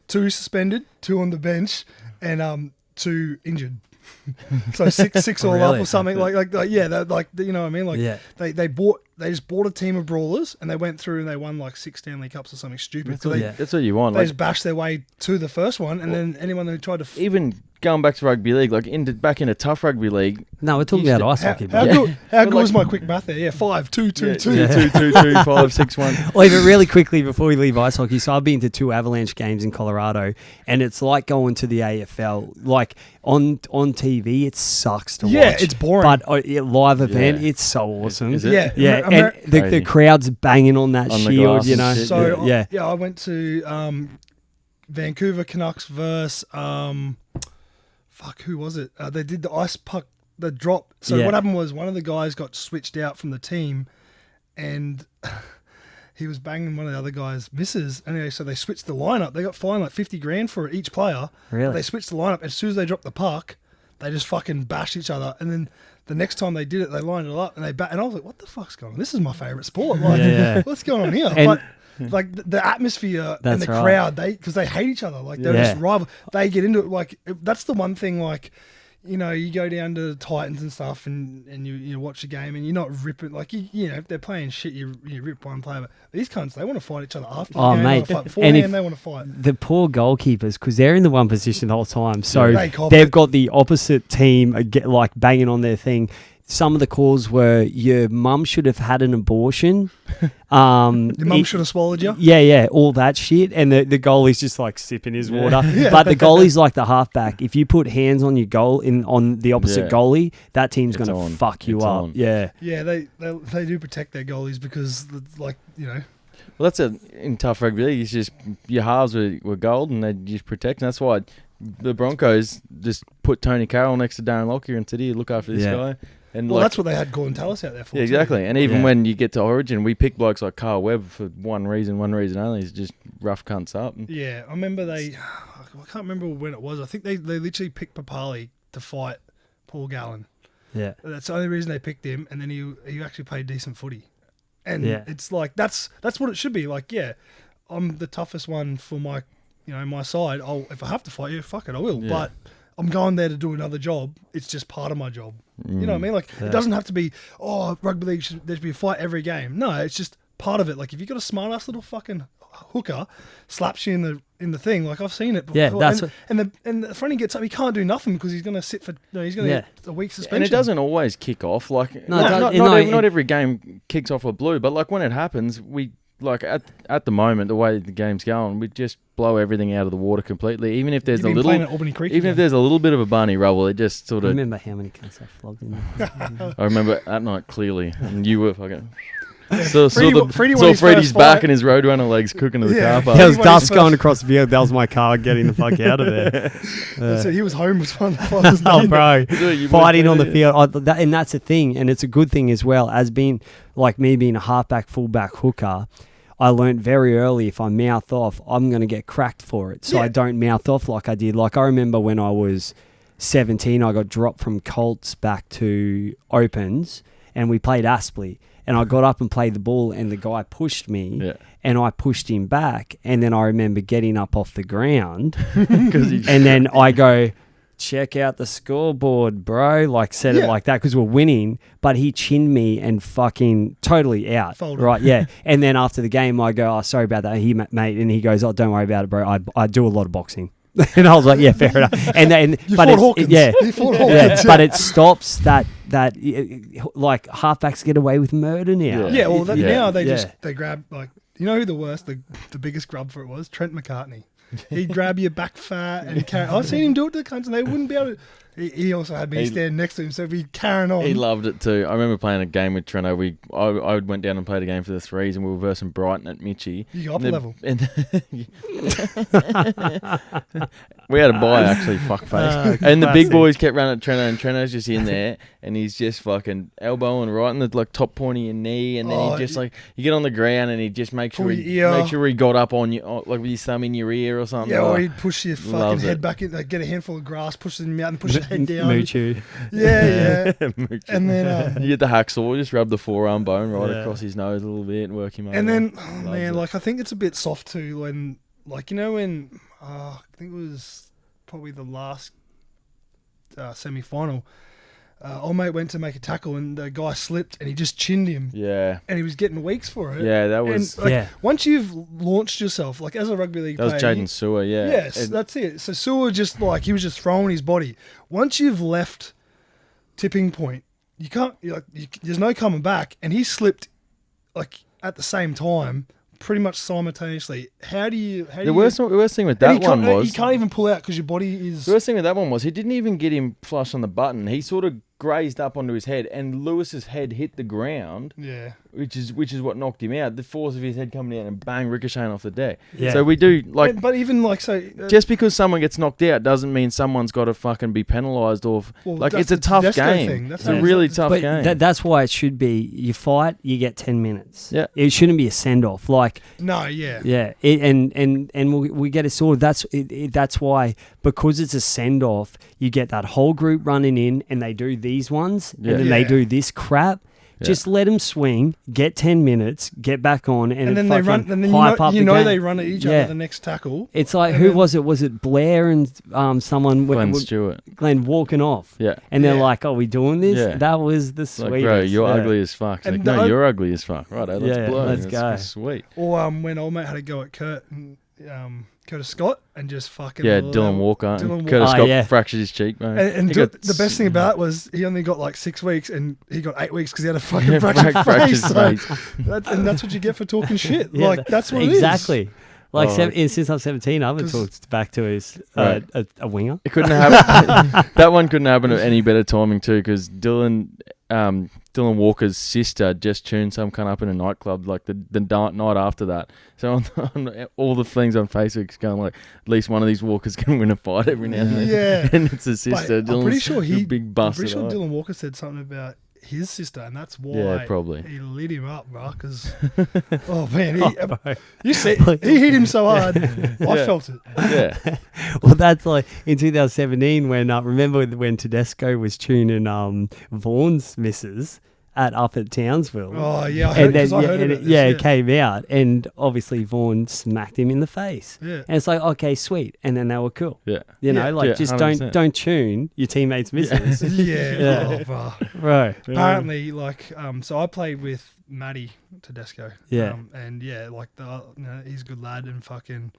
2 suspended, 2 on the bench, and 2 injured. So six all up or something like you know what I mean, like they just bought a team of brawlers and they went through and they won like 6 Stanley Cups or something stupid. That's what you want. They just bashed their way to the first one, and then anyone who tried to even going back to rugby league, like back into tough rugby league. No, we're talking about ice hockey. How good was my quick math there? 5, 2, 2, 2, 2, 2, 2, 5, 6, 1. Well, even really quickly before we leave ice hockey, so I've been to 2 Avalanche games in Colorado, and it's like going to the AFL. Like on TV, it sucks to watch. Yeah, it's boring. But live event, it's so awesome. Is it? Yeah. And the crowd's banging on that shield, you know. So I went to Vancouver Canucks versus who was it? They did the ice puck, the drop. So what happened was one of the guys got switched out from the team, and he was banging one of the other guys' misses. Anyway, so they switched the lineup. They got fined like $50,000 for each player. Really? They switched the lineup. As soon as they dropped the puck, they just fucking bashed each other. And then the next time they did it, they lined it up and and I was like, what the fuck's going on? This is my favourite sport. Like, what's going on here? But like the atmosphere and the crowd, because they hate each other. Like they're just rival. They get into it. Like that's the one thing. Like, you know, you go down to the Titans and stuff, and you watch a game, and you're not ripping like you know if they're playing shit, you rip one player. But these cunts, they want to fight each other after the game. Mate, they want to fight beforehand. They want to fight. The poor goalkeepers, because they're in the one position the whole time, so they've got the opposite team like banging on their thing. Some of the calls were, your mum should have had an abortion. Your mum should have swallowed you? Yeah, all that shit. And the goalie's just like sipping his water. But the goalie's like the halfback. If you put hands on your goal on the opposite goalie, that team's going to fuck you up. Yeah. Yeah, they do protect their goalies because, like, you know. Well, that's in tough rugby league. It's just your halves were gold and they just protect. And that's why the Broncos just put Tony Carroll next to Darren Lockyer and said, here, look after this guy. And that's what they had Gordon Tallis out there for. Yeah, exactly. And even when you get to Origin, we pick blokes like Carl Webb for one reason only, is just rough cunts up. Yeah, I remember I can't remember when it was. I think they literally picked Papali to fight Paul Gallen. Yeah. That's the only reason they picked him, and then he actually played decent footy. And it's like, that's what it should be. Like, I'm the toughest one for my side. If I have to fight you, fuck it, I will. Yeah. But I'm going there to do another job. It's just part of my job. You know what I mean? Like, it doesn't have to be, rugby league, there should be a fight every game. No, it's just part of it. Like, if you got a smart ass little fucking hooker slaps you in the thing, like I've seen it before. Yeah, that's and the fronty gets up, he can't do nothing because he's going to sit for, he's going to get a week suspension. And it doesn't always kick off. Like, No, not every game kicks off with blue, but like when it happens, we like at the moment, the way the game's going, we just blow everything out of the water completely. Even if there's if there's a little bit of a barney rubble, it just sort of. I remember how many cunts I flogged in there. I remember at night clearly, and you were fucking. Yeah. Saw Freddie's back and his roadrunner legs cooking to the car park. There was dust going across the field. That was my car getting the fuck out of there. So he was home with one of the fighters. Oh, bro. Fighting on the field. And that's a thing. And it's a good thing as well. As being, like me being a halfback, fullback, hooker, I learned very early if I mouth off, I'm going to get cracked for it. So I don't mouth off like I did. Like I remember when I was 17, I got dropped from Colts back to Opens and we played Aspley. And I got up and played the ball and the guy pushed me and I pushed him back. And then I remember getting up off the ground and then I go, check out the scoreboard, bro. Like said it like that because we're winning. But he chinned me and fucking totally out. Folded. Right, yeah. And then after the game, I go, oh, sorry about that, mate. And he goes, oh, don't worry about it, bro. I do a lot of boxing. And I was like, yeah, fair enough. And you fought Hawkins. You fought Hawkins. Yeah, but it stops that like halfbacks get away with murder now. Yeah, well now they grab like you know who the biggest grub for it was? Trent McCartney. He'd grab your back fat and carry. I've seen him do it to the cunts and they wouldn't be able to. He also had me stand next to him, so he'd be carrying on. He loved it too. I remember playing a game with Trento. I went down and played a game for the threes, and we were versing Brighton at Mitchie. You got up a level. We had a bye actually, fuckface. And the big boys kept running at Trento, and Trento's just in there, and he's just fucking elbowing right in the like top point of your knee, and then he just like you get on the ground, and he just make sure he got up on you like with his thumb in your ear or something. Yeah, or he'd push your fucking head back in, like, get a handful of grass, push it in the mouth, and push your head down. Moochoo. Yeah. And then you get the hacksaw, just rub the forearm bone right across his nose a little bit and work him over. And then, like I think it's a bit soft too when, like when I think it was probably the last semi-final. Old mate went to make a tackle and the guy slipped and he just chinned him. Yeah. And he was getting weeks for it. Yeah, that was... And, once you've launched yourself, like as a rugby league player... That was Jaden Sewer, yeah. Yes, that's it. So Sewer just like, he was just throwing his body. Once you've left tipping point, you can't... there's no coming back. And he slipped like at the same time, pretty much simultaneously. The worst thing with that one was... You can't even pull out because your body is... The worst thing with that one was he didn't even get him flush on the button. He sort of grazed up onto his head and Lewis's head hit the ground. Yeah. Which is what knocked him out. The force of his head coming down and bang, ricocheting off the deck. Yeah. So we do like... But even like so... just because someone gets knocked out doesn't mean someone's got to fucking be penalised or... like it's a tough game. It's a really tough game. That's why it should be, you fight, you get 10 minutes. Yeah. It shouldn't be a send-off. Like... No, yeah. Yeah. We get it sorted. That's why, because it's a send-off, you get that whole group running in and they do these ones and then they do this crap. Yeah. Just let them swing, get 10 minutes, get back on, and then they run. And then they run at each other the next tackle. It's like who was it? Was it Blair and someone? Glenn Stewart. Glenn walking off. Yeah. And they're like, "Oh, we doing this?" Yeah. That was the sweetest. Like, bro, you're ugly as fuck. Like, no, you're ugly as fuck. Right, let's blow. Let's go. Sweet. Or when old mate had to go at Kurt and Curtis Scott and just fucking... Yeah, Dylan Walker. Curtis Scott fractured his cheekbone. And the best thing about it was he only got like 6 weeks and he got 8 weeks because he had a fucking fractured face. And that's what you get for talking shit. Yeah, like, that's what it is. Exactly. Like since I'm 17, I haven't talked back to his a winger. It couldn't happen. That one couldn't happen at any better timing too, because Dylan Walker's sister just tuned some cunt up in a nightclub like the night after that. So on all the things on Facebook, it's going like at least one of these Walkers can win a fight every now and then. Yeah, and it's a sister. I'm pretty sure Dylan Dylan Walker said something about his sister, and that's why probably he lit him up, bro. Because oh man, you see, he hit him so hard, I felt it. Yeah. Well, that's like in 2017 when remember when Tedesco was tuning Vaughan's missus up at Townsville. Oh yeah, I heard, And then, 'cause I heard about this, it came out, and obviously Vaughan smacked him in the face. Yeah. And it's like, okay, sweet, and then they were cool. Yeah. You know, Yeah. like Yeah, just 100%. don't tune your teammates' misses. Yeah. Yeah. Oh, Right. apparently, like, so I played with Matty Tedesco. Yeah. And yeah, like he's a good lad and fucking.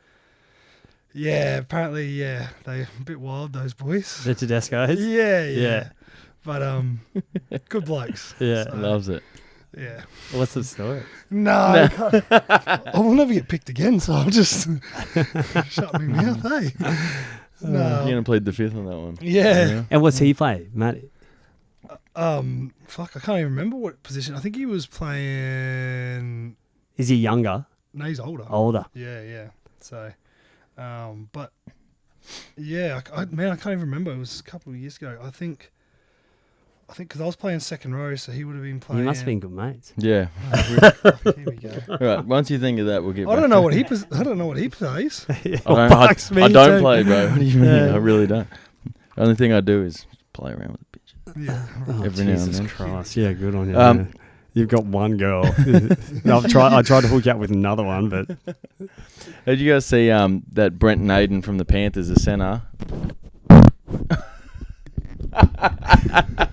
Yeah, apparently, yeah, they're a bit wild, those boys. The Tedescos. Yeah. But good blokes. Yeah. So, Loves it. yeah. What's the story? No, I will never get picked again, so I'll just shut my mouth, hey? No. You're gonna plead the fifth on that one. Yeah. And what's he play, Matt? Fuck, I can't even remember what position. I think he was playing. Is he younger? No, he's older. Older? Yeah. So, but yeah, I can't even remember. It was a couple of years ago. I think because I was playing second row, so he would have been playing. You must have been good mates. Yeah. Here we go. Right. Once you think of that, we'll get. I don't know what he plays. I Bucks me I don't too. play, bro. What do you mean? Yeah. I really don't. The only thing I do is play around with the bitch. Yeah. Oh, Every now and Jesus then. Christ. Yeah, good on you. Um, yeah. You've got one girl. I tried to hook you up with another one, but Did you guys see that Brent Naden from the Panthers, the centre?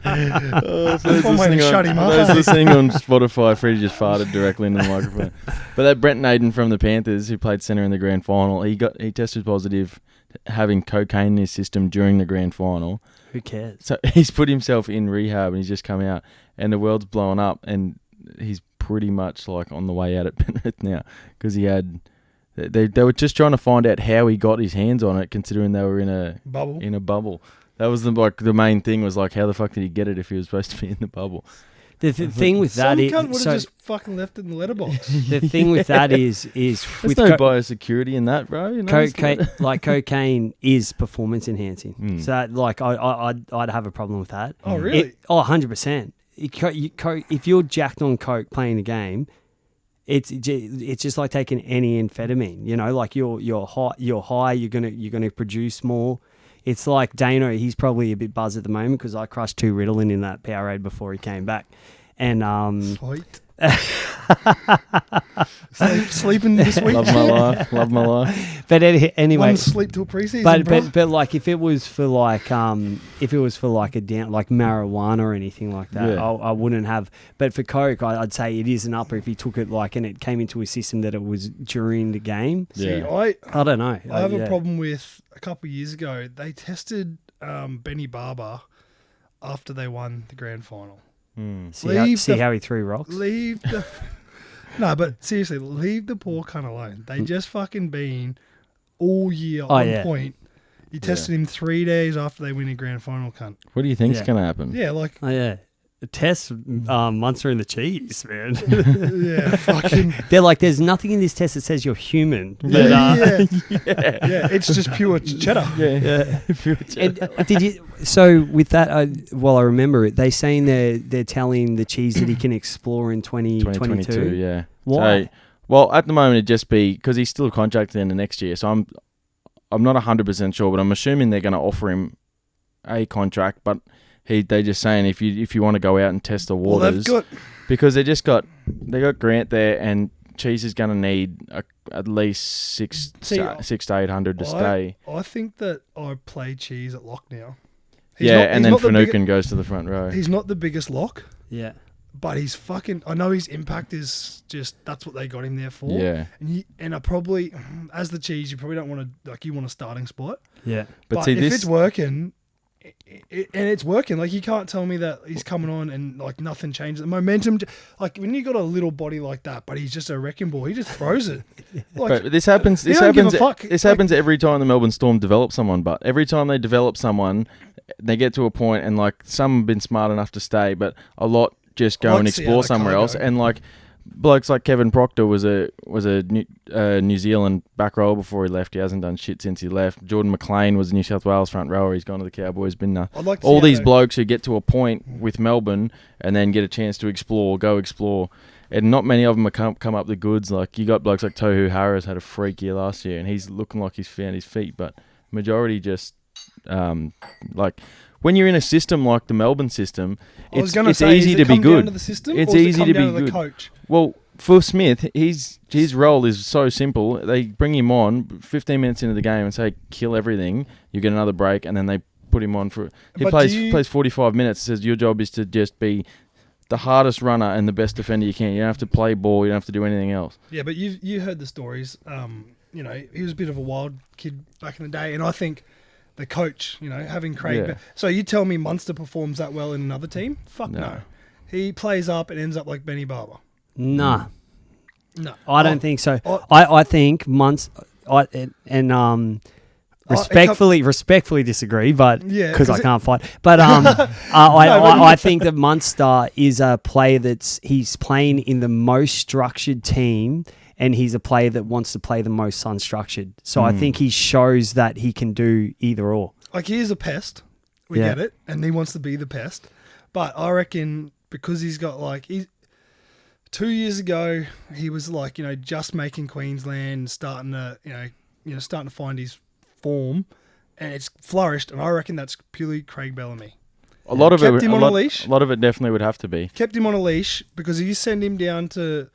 I'm waiting to shut him up. Those listening on Spotify, Freddie just farted directly into the microphone. But that Brent Naden from the Panthers, who played centre in the grand final, he tested positive having cocaine in his system during the grand final. who cares? So he's put himself in rehab and he's just come out, and the world's blowing up, and he's pretty much like on the way out at Penrith now because he had. They were just trying to find out how he got his hands on it, considering they were in a bubble. That was the main thing, was like, how the fuck did he get it if he was supposed to be in the bubble? The thing with that Some is, cunt would have just fucking left it in the letterbox. the thing with that is There's with no biosecurity in that, bro. You know, cocaine is performance enhancing. Mm. So like I'd have a problem with that. Oh, really? 100%. If you're jacked on coke playing the game, it's just like taking any amphetamine. You know, like you're high. You're gonna produce more. It's like Dano. He's probably a bit buzzed at the moment because I crushed 2 Ritalin in that Powerade before he came back, and Sweet. Sleeping this week. Love my life. But anyway, One sleep till preseason. but like if it was for like a down like marijuana or anything like that, Yeah. I wouldn't have. But for coke, I'd say it is an upper if he took it like and it came into his system that it was during the game. See, Yeah. I don't know. I have a problem with a couple of years ago. They tested Benny Barber after they won the grand final. Mm. See how he threw rocks. Leave the no, but seriously, leave the poor cunt alone. They just fucking been all year on point. You tested him 3 days after they win a grand final, cunt. What do you think's Yeah. gonna happen? Yeah, like Oh yeah. The test Munster in the cheese, man. yeah, fucking They're like, there's nothing in this test that says you're human. But, yeah. It's just pure cheddar. Yeah. And did you? So with that, I remember it. They saying they're telling the cheese that he can explore in 2022. 2022, yeah. Why? So, well, at the moment it'd just be because he's still contracted in the next year. So I'm not 100% sure, but I'm assuming they're going to offer him a contract. But they just saying if you want to go out and test the waters, because they got Grant there, and Cheese is going to need at least six to 800 to stay. I think that I play Cheese at lock now. And then Finucane goes to the front row. He's not the biggest lock. Yeah. But he's fucking. I know his impact is just that's what they got him there for. Yeah. And I probably, as the Cheese, you probably don't want to you want a starting spot. Yeah. But if it's working, and it's working, like you can't tell me that he's coming on and like nothing changes. The momentum, like when you got a little body like that, but he's just a wrecking ball. He just throws it. Like, but this happens. This don't give a happens. fuck. This happens every time the Melbourne Storm develop someone. But every time they develop someone, they get to a point, and like some have been smart enough to stay, but a lot just go and explore somewhere else. And like blokes like Kevin Proctor was a New Zealand back rower before he left. He hasn't done shit since he left. Jordan McLean was a New South Wales front rower. He's gone to the Cowboys. Been all these blokes who get to a point with Melbourne and then get a chance to go explore. And not many of them have come up the goods. Like you got blokes like Tohu Harris had a freak year last year, and he's looking like he's found his feet. But majority just like when you're in a system like the Melbourne system, it's say, easy to be good. It's easy to be good. Coach? Well, for Smith, his role is so simple. They bring him on 15 minutes into the game and say, kill everything. You get another break, and then they put him on for... He plays 45 minutes. Says your job is to just be the hardest runner and the best defender you can. You don't have to play ball. You don't have to do anything else. Yeah, but you heard the stories. You know, he was a bit of a wild kid back in the day, and I think the coach, you know, having Craig... Yeah. So you tell me Munster performs that well in another team? Fuck no. He plays up and ends up like Benny Barber. Nah. No. I don't think so. I think respectfully disagree, but because I can't fight. But I think that Munster is a player he's playing in the most structured team, and he's a player that wants to play the most unstructured. So I think he shows that he can do either or. Like, he is a pest. We get it, and he wants to be the pest. But I reckon because he's got 2 years ago, he was like, you know, just making Queensland, starting to find his form, and it's flourished. And I reckon that's purely Craig Bellamy. A lot of kept him on a leash. A lot of it definitely would have to be. Kept him on a leash, because if you send him down to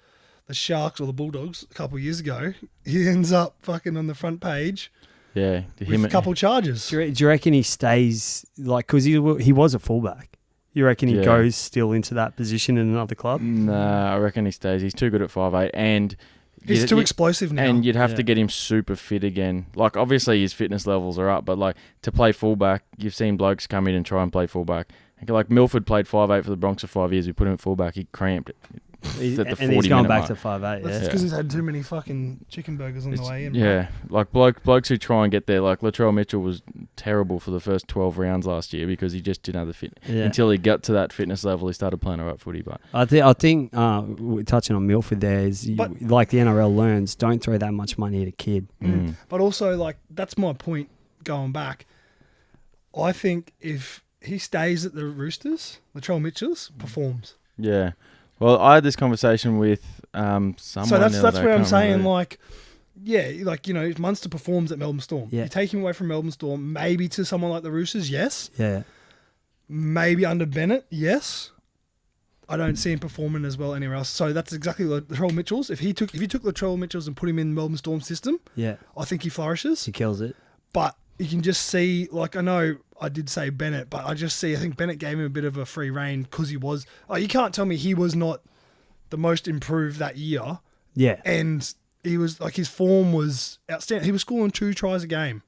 the Sharks or the Bulldogs a couple of years ago, he ends up fucking on the front page. Yeah, with a couple charges. Do you reckon he stays because he was a fullback? You reckon he goes still into that position in another club? Nah, I reckon he stays. He's too good at 5'8", and he's too explosive now. And you'd have to get him super fit again. Like, obviously his fitness levels are up, but like to play fullback, you've seen blokes come in and try and play fullback. Like Milford played 5'8" for the Bronx for 5 years. We put him at fullback. He cramped. He's going back to 5'8". That's because he's had too many fucking chicken burgers on the way in. Yeah, like blokes who try and get there. Like Latrell Mitchell was terrible for the first 12 rounds last year because he just didn't have the fit. Yeah. Until he got to that fitness level, he started playing alright footy. But I think touching on Milford there is like the NRL learns, don't throw that much money at a kid. But also, like, that's my point going back. I think if he stays at the Roosters, Latrell Mitchell's performs. Yeah. Well, I had this conversation with someone. So that's where I'm saying, if Munster performs at Melbourne Storm, you take him away from Melbourne Storm, maybe to someone like the Roosters, yes. Yeah. Maybe under Bennett, yes. I don't see him performing as well anywhere else. So that's exactly Latrell Mitchell's. If you took Latrell Mitchell's and put him in Melbourne Storm system, I think he flourishes. He kills it. But you can just see, like, I know I did say Bennett, but I think Bennett gave him a bit of a free rein because he was... you can't tell me he was not the most improved that year. Yeah. And he was, like, his form was outstanding. He was scoring 2 tries a game.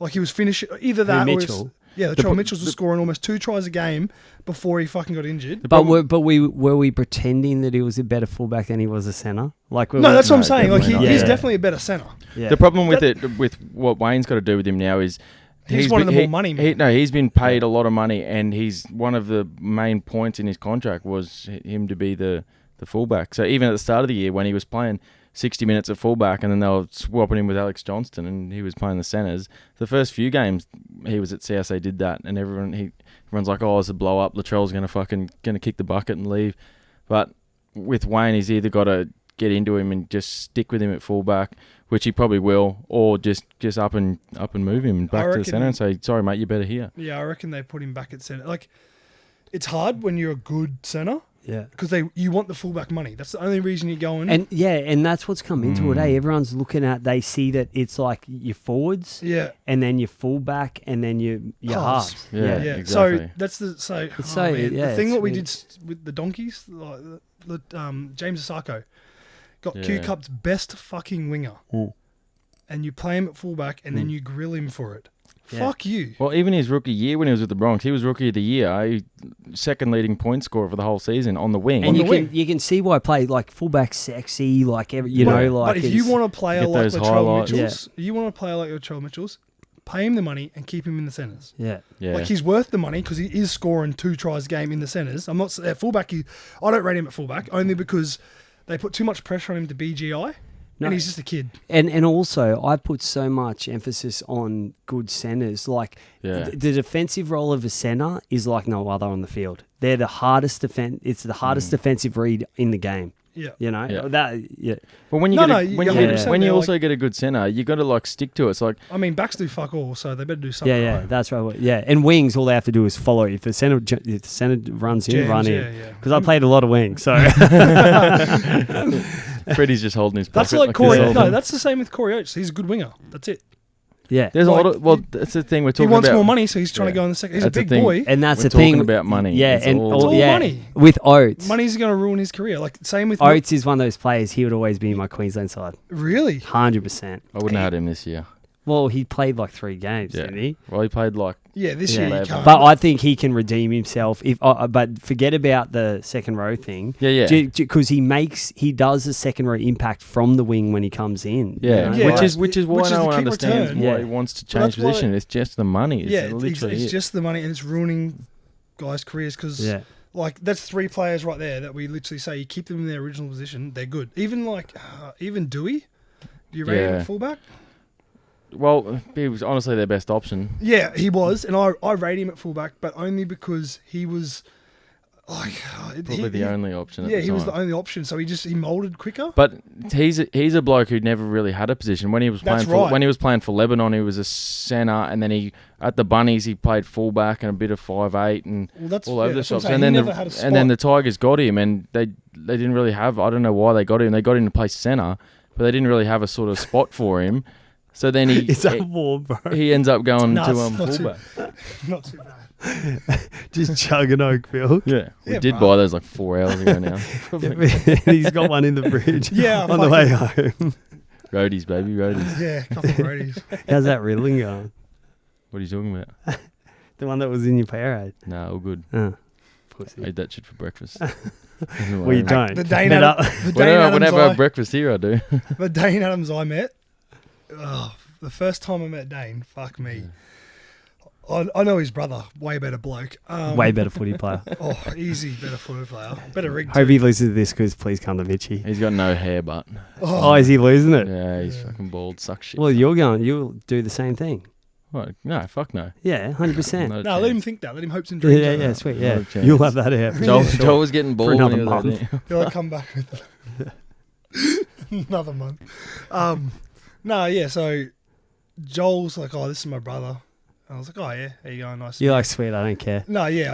Like, he was finishing... Either that Mitchell. Latrell Mitchell was scoring almost 2 tries a game before he fucking got injured. But were we pretending that he was a better fullback than he was a centre? Like, no, that's what I'm saying. Like, he's definitely a better centre. Yeah. The problem with what Wayne's got to do with him now is he's one of the more money men. He's been paid a lot of money, and he's one of the main points in his contract was him to be the fullback. So even at the start of the year when he was playing 60 minutes at fullback, and then they were swapping him with Alex Johnston, and he was playing the centres. The first few games he was at CSA did that, and everyone's like, "Oh, it's a blow up. Latrell's gonna kick the bucket and leave." But with Wayne, he's either got to get into him and just stick with him at fullback, which he probably will, or just up and move him back to the centre and say, "Sorry, mate, you're better here." Yeah, I reckon they put him back at centre. Like, it's hard when you're a good centre. Yeah, because you want the fullback money. That's the only reason you're going. And that's what's come into it. Everyone's looking at. They see that it's like your forwards, and then your fullback, and then your halves. Yeah, exactly. So that's the the thing what we did with the Donkeys, James Asako got Q Cup's best fucking winger, and you play him at fullback, and then you grill him for it. Yeah. Fuck you. Well, even his rookie year when he was with the Bronx, he was rookie of the year, second leading point scorer for the whole season on the wing. And you can see why play like fullback sexy, like But if you want to play like Latrell Mitchell's, pay him the money and keep him in the centres. Yeah. Like, he's worth the money because he is scoring 2 tries a game in the centres. I'm not at fullback. I don't rate him at fullback only because they put too much pressure on him to BGI. No. And he's just a kid. And also, I put so much emphasis on good centres. Like, the defensive role of a centre is like no other on the field. They're the hardest it's the hardest defensive read in the game. Yeah. You know Yeah. that. Yeah. But when you No, get no, a, you're when you, 100% when you there, also get a good centre, you got to like stick to it. It's like I mean, backs do fuck all, so they better do something. Yeah, right. that's right. Yeah, and wings, all they have to do is follow. If the center runs in, Jams, run yeah, in. yeah. Because I played a lot of wings, so Freddie's just holding his pocket. That's like this Corey. whole No, time. that's the same with Corey Oates. He's a good winger. That's it. yeah. There's like, a lot of that's the thing we're He talking wants about. more money, so he's trying to Yeah. go in the second. He's That's a the big thing. boy. And that's We're the thing. talking about money. Yeah, It's and all- It's all yeah, money. with Oates. Money's going to ruin his career. Like same with Oates is one of those players. He would always be in my Queensland side, Really? 100%. I wouldn't have had him this year. Well, he played like 3 games, Yeah. didn't he? Well, he played like Yeah, this Yeah. year you can't. But I think he can redeem himself. If but forget about the second row thing. yeah. Because he does a second row impact from the wing when he comes in. you Yeah, know? Yeah, which right. is why Which is no the one kick understands return. why Yeah. he wants to Well, change that's why- position. It's just the money. It's yeah, it's literally it. just the money, and it's ruining guys' careers because, Yeah. like, that's 3 players right there that we literally say you keep them in their original position, they're good. Even like, even Dewey, do you rate him Yeah. at fullback? Well, he was honestly their best option. Yeah, he was, and I rate him at fullback, but only because he was like Probably the only option. At Yeah, the he was the time. only option, so he molded quicker. But he's a bloke who never really had a position. When he was That's playing right. when he was playing for Lebanon, he was a centre, and then he at the Bunnies he played fullback and a bit of 5'8" and Well, that's all over the that's what shops. I'm saying. And then He never had a spot. and then the Tigers got him, and they didn't really have. I don't know why they got him. They got him to play centre, but they didn't really have a sort of spot for him. So then It's that warm, bro. he ends up going No, to it's not too- fullback. not too bad. Just chugging Oakville. Yeah, we Yeah, did bro. buy those like 4 hours ago now. He's got one in the fridge Yeah, on the way home. Roadies, baby, roadies. Yeah, a couple of roadies. How's that riddling going? What are you talking about? The one that was in your parade. Nah, all good. Pussy. I ate that shit for breakfast. Well, you don't. The Dane Met Adams, up. the Dane Adams Whenever I I, have breakfast here, I do. the Dane Adams I met. The first time I met Dane, fuck me. I know his brother, way better bloke. Way better footy player. Oh, easy, better footy player, better rig. Hope too. he listens to this because please come to Mitchie. He's got no hair, but Oh, is he losing it? yeah, he's Yeah. fucking bald. Suck shit. Well, you'll do the same thing. What? No, fuck no. Yeah, 100%. Not a No, let him chance. think that. Let him hopes and Yeah, dreams. yeah, of yeah, that. sweet. Not Yeah, a chance. you'll have that out. Joel, Yeah, sure. Joel was getting bald another when he was month. 18. He'll like come back with another month. No, yeah. So Joel's like, "Oh, this is my brother." And I was like, "Oh yeah, how you going? Nice." to You're meet like, sweet, I don't care. No, yeah.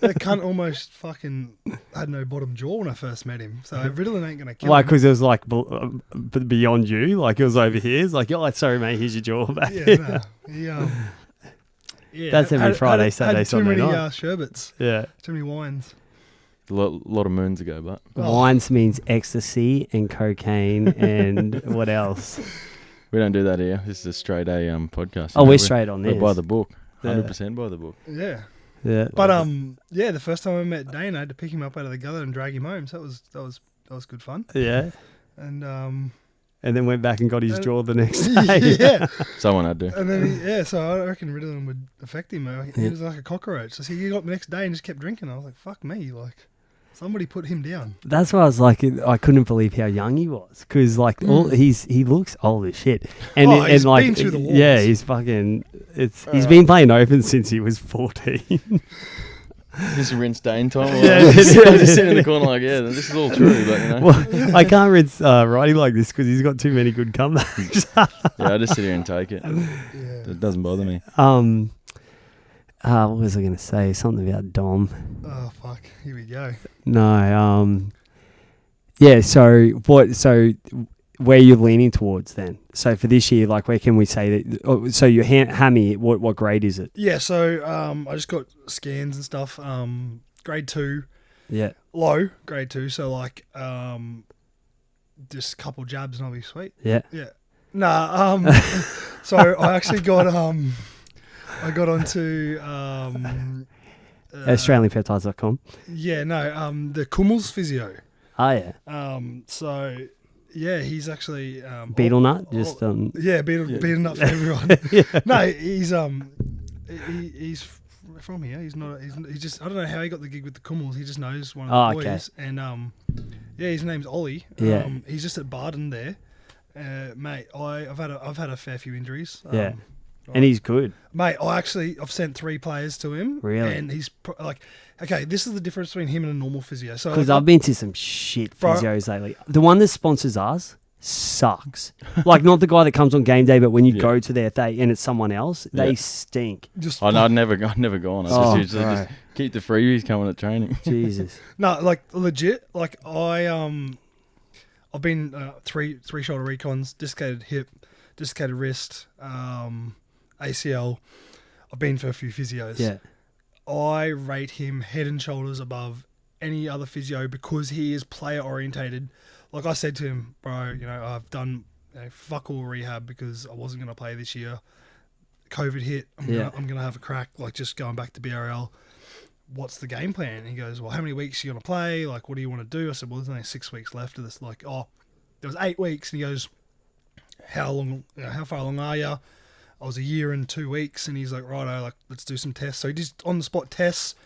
The cunt almost fucking had no bottom jaw when I first met him. So Ritalin ain't going to kill Why? him. Because it was like beyond you. Like it was over here. It's like, oh, sorry, mate, here's your jaw back. Yeah, no. He, yeah, That's every Friday, Saturday, had too Sunday many night. sherbets, Yeah. too many wines. A lot of moons ago, but Oh. Wines means ecstasy and cocaine and what else? we don't do that here. This is a straight A podcast. Oh, we're straight on We're this. by the book. Yeah. 100% by the book. Yeah. Yeah. But yeah, the first time I met Dane, I had to pick him up out of the gutter and drag him home. So that was good fun. Yeah. And And then went back and got his jaw the next day. yeah, Someone had to. and then so I reckon Ritalin would affect him. He was like a cockroach. So he got the next day and just kept drinking. I was like, fuck me, like somebody put him down. That's why I was like, I couldn't believe how young he was, because like he looks old as shit, and Oh, he's and like been through the wars. yeah, he's fucking. He's been playing open since he was 14. This is rinse Dane time. Yeah, I'm it is. just sitting in the corner like, yeah, this is all true, but you know. Well, I can't read writing like this because he's got too many good comebacks. Yeah, I just sit here and take it. Yeah. It doesn't bother me. What was I going to say? Something about Dom. Oh fuck! Here we go. No. Yeah. So what? So where are you leaning towards then? So for this year, like, where can we say that? Oh, so your hammy, what grade is it? Yeah. So I just got scans and stuff. Grade 2, Yeah. low grade 2. So like just a couple jabs and I'll be sweet. Yeah. Yeah. Nah. So I actually got I got onto AustralianPeptides.com. Yeah. No. The Kummel's physio. Oh yeah. So yeah, he's actually Beetle nut. Just yeah, beating up for everyone. No, he's he's from here. He's not. He's just. I don't know how he got the gig with the Kummels. He just knows one of the boys. Okay. And yeah, his name's Ollie. Yeah. He's just at Barden there. Mate, I've had a fair few injuries. Yeah. And he's good. Mate, I've sent 3 players to him. Really? And he's like, okay, this is the difference between him and a normal physio. So Because I've been to some shit physios lately. The one that sponsors us sucks. Like, not the guy that comes on game day, but when you go to there and it's someone else, they stink. I've never gone. Oh, Just keep the freebies coming at training. Jesus. No, like legit. Like I've been 3 shoulder recons, dislocated hip, dislocated wrist, ACL. I've been for a few physios. Yeah. I rate him head and shoulders above any other physio because he is player orientated. Like I said to him, bro, you know, I've done fuck all rehab because I wasn't going to play this year. COVID hit. I'm going to have a crack, like just going back to BRL. What's the game plan? And he goes, well, how many weeks are you going to play? Like, what do you want to do? I said, well, there's only 6 weeks left of this. Like, there was 8 weeks. And he goes, how far along are you? I was a year and 2 weeks. And he's like, righto, like, let's do some tests. So he did on the spot tests.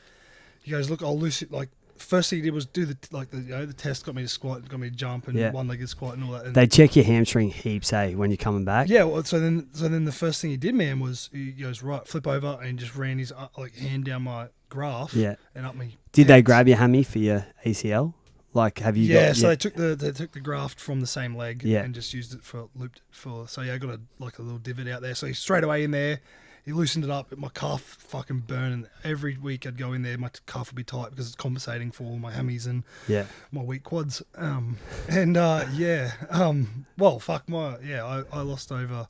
He goes, look, I'll lose it. Like, first thing he did was do the test, got me to squat, got me to jump and one-legged squat and all that. And they check your hamstring heaps, when you're coming back. Yeah, well, so then the first thing he did, man, was he goes, right, flip over and just ran his hand down my graph and up me. Did they grab your hammy for your ACL? Like, have you got... So they took the graft from the same leg and just used it for so I got a little divot out there. So he straight away in there, he loosened it up. My calf fucking burned, and every week I'd go in there, my calf would be tight because it's compensating for all my hammies and my weak quads. I lost over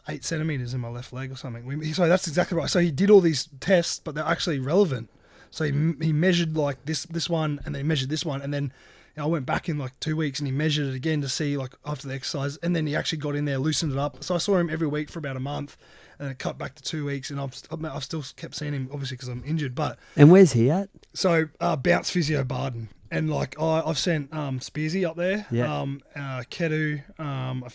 8 centimeters in my left leg or something. So that's exactly right. So he did all these tests, but they're actually relevant. So he measured like this one, and then he measured this one, and then I went back in like 2 weeks and he measured it again to see like after the exercise, and then he actually got in there, loosened it up. So I saw him every week for about a month, and then it cut back to 2 weeks, and I've still kept seeing him, obviously because I'm injured. And where's he at? So Bounce Physio Barden, and like I've sent Spearsy up there, Kedu, a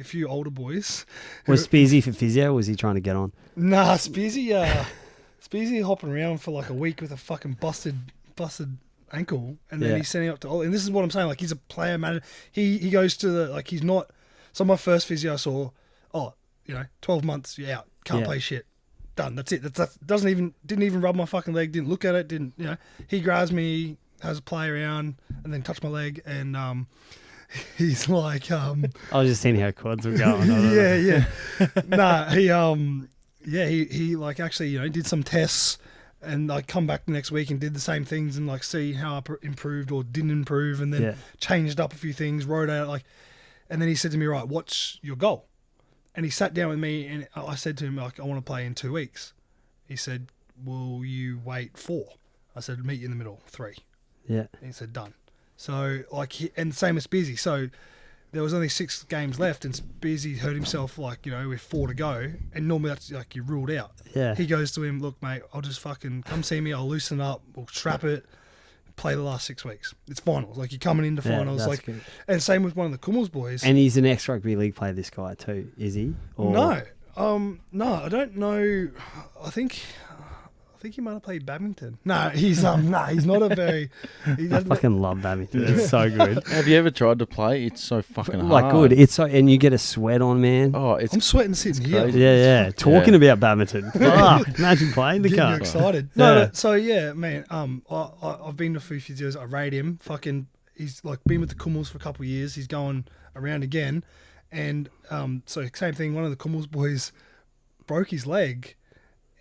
few older boys. Was Spearsy for physio? Or was he trying to get on? Nah, Spearsy hopping around for like a week with a fucking busted ankle, and then he's sending up to Ollie. And this is what I'm saying, like he's a player manager. He goes to he's not. So my first physio I saw, 12 months, you're out, can't play shit, done, that's it. That didn't even rub my fucking leg, didn't look at it, didn't, he grabs me, has a play around, and then touch my leg, and he's like I was just seeing how quads were going. He like actually did some tests. And like come back the next week and did the same things and like see how I improved or didn't improve, and then changed up a few things, wrote out and then he said to me, right, what's your goal? And he sat down with me and I said to him, like, I want to play in 2 weeks. He said, will you wait 4? I said, meet you in the middle, 3. Yeah. And he said, done. So and same as Busy. So there was only 6 games left, and Spearsy hurt himself with 4 to go, and normally that's like you're ruled out. Yeah. He goes to him, look, mate, I'll just fucking come see me. I'll loosen up. We'll strap it. Play the last 6 weeks. It's finals. Like you're coming into finals. That's good. And same with one of the Kummels boys. And he's an ex-rugby league player. This guy too, is he? Or... No, I don't know. I think he might have played badminton. No, he's he's not a very. I fucking love badminton. It's so good. Have you ever tried to play? It's so fucking hard. Like good. It's so, and you get a sweat on, man. Oh, I'm sweating sitting here. Yeah. Talking about badminton. Fuck, imagine playing the Getting car. you excited. No, so yeah, man. I've been to a few physios. I rate him. Fucking, he's like been with the Kummels for a couple of years. He's going around again, and so same thing. One of the Kummels boys broke his leg,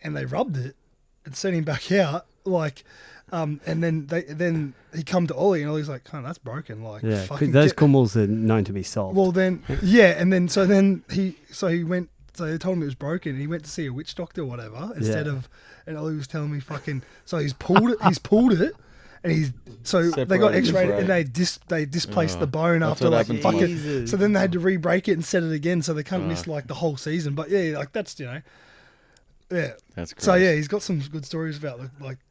and they rubbed it and sent him back out, and then he come to Ollie, and Ollie's like, "Oh, that's broken." Like, yeah, those Kummels are known to be soft. Well, then, and then he went. So they told him it was broken, and he went to see a witch doctor or whatever instead of. And Ollie was telling me, fucking. So he's pulled it. And they got X-rayed and they displaced the bone after fucking. So then they had to re-break it and set it again, so they can't miss the whole season. But that's Yeah, that's great. So he's got some good stories about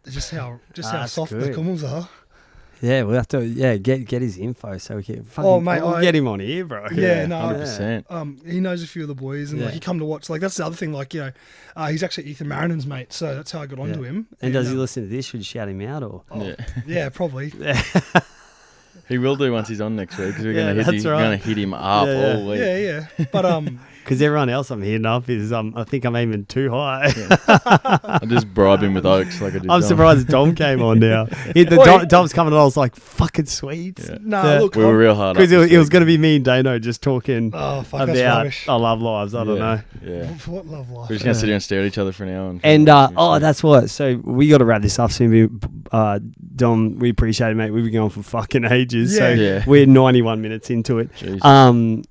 just how soft the Kummels are. Yeah, we'll have to get his info so we can get him on here, bro. Yeah, no, 100%. He knows a few of the boys, and he come to watch. Like that's the other thing. He's actually Ethan Marinen's mate, so that's how I got onto him. And does he listen to this? Should you shout him out or? Yeah, probably. He will do once he's on next week because we're Yeah, going that's right. to hit him up Yeah, yeah. all week. Yeah. But Because everyone else I'm hitting up is, I think I'm aiming too high. I just bribe him with oaks like I did. I'm Dom. surprised Dom came on now. Dom's coming on. I was like, fucking sweet. Yeah. no, look, We were real hard. Because up it was going to be me and Dano just talking oh fuck, that's about rubbish. our love lives. I don't know. Yeah. What love life? We're just going to sit here and stare at each other for an hour. And that's what. So we got to wrap this up soon. Dom, we appreciate it, mate. We've been going for fucking ages. Yeah. So Yeah. we're 91 minutes into it. Jeez.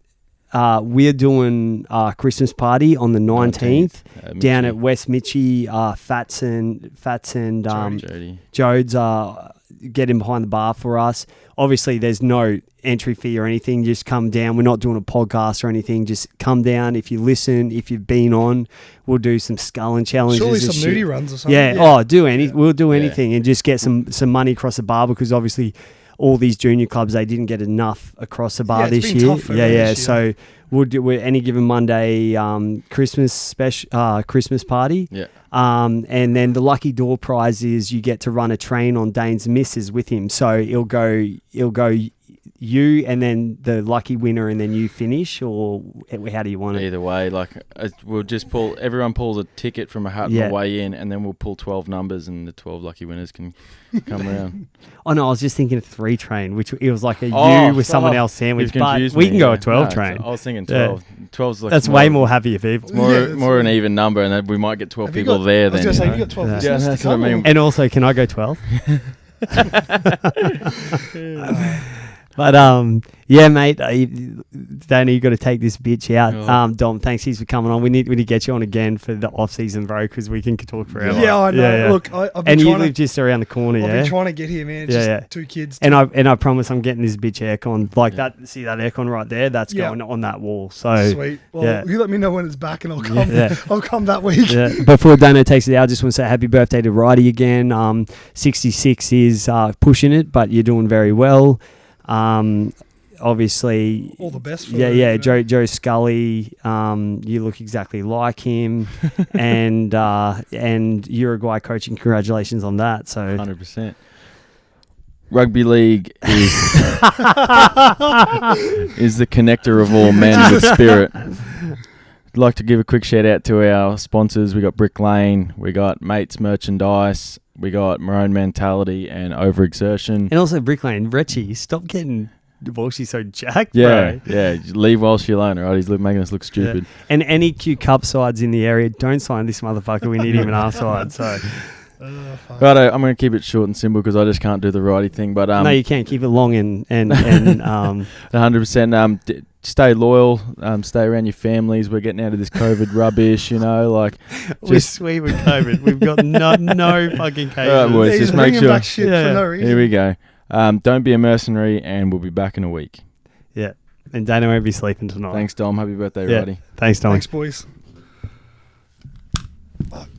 We're doing our Christmas party on the 19th down at West Mitchie. Fats and Jody. Jodes getting behind the bar for us. Obviously, there's no entry fee or anything. Just come down. We're not doing a podcast or anything. Just come down. If you listen, if you've been on, we'll do some sculling challenges. Surely and some nudie shit. runs or something. Yeah. Oh, we'll do Yeah. anything and just get some money across the bar because obviously all these junior clubs, they didn't get enough across the bar Yeah, it's this been year. tough for Yeah. everyone this So we'll do any given Monday Christmas special Christmas party. Yeah. And then the lucky door prize is you get to run a train on Dane's misses with him. So he'll go you and then the lucky winner and then you finish, or how do you want it? Either way, like we'll just everyone pulls a ticket from a hat on Yeah. the way in, and then we'll pull 12 numbers, and the 12 lucky winners can come around. Oh no, I was just thinking a 3 train, which it was like a Oh, U with someone oh, else sandwich, You've but confused we me, can go yeah. a 12 No, train. I was thinking Yeah. 12. 12's like That's way more happy for people. Yeah, that's more an even number, and then we might get 12 Have you people got- there. I was Then gonna say, you have you got 12 Yeah. listeners Yeah, that's to what I come, mean. or- And also, can I go 12? But yeah, mate, Dana, you got to take this bitch out. Oh. Dom, thanks heaps for coming on. We need to get you on again for the off season, bro, because we can talk forever. Yeah, I know. Yeah. Look, I've been And you trying live just around the corner, I've yeah. been trying to get here, man. It's Yeah, just yeah. 2 kids. And I promise I'm getting this bitch aircon like that. See that aircon right there? That's Yeah. going on that wall. So Sweet. Well, yeah. you let me know when it's back, and I'll come. Yeah. I'll come that week. yeah. Before Dano takes it out, I just want to say happy birthday to Righty again. 66 is pushing it, but you're doing very well. Obviously, All the best. For yeah, her, yeah. you know. Joe Scully, you look exactly like him, and Uruguay coaching. Congratulations on that. So 100%. Rugby league is is the connector of all men with spirit. I'd like to give a quick shout out to our sponsors. We got Brick Lane, we got Mates Merchandise, we got Maroon Mentality and Overexertion. and also Brick Lane, Retchie, stop getting she's so jacked, Yeah, bro. yeah. Leave while she alone, alright? He's making us look stupid. And any Q Cup sides in the area, don't sign this motherfucker. We need him in our side. So Fuck. Righto, I'm going to keep it short and simple because I just can't do the righty thing. But no, you can't keep it long and 100%. Stay loyal. Stay around your families. We're getting out of this COVID rubbish. You know, like we're just sweet with COVID. We've got no fucking cases. All right, boys. He's just make bringing sure- back shit Yeah. for no reason. here we go. Don't be a mercenary, and we'll be back in a week. Yeah, and Dana won't be sleeping tonight. Thanks, Dom. Happy birthday, Yeah. righty. Thanks, Tom. Thanks, boys.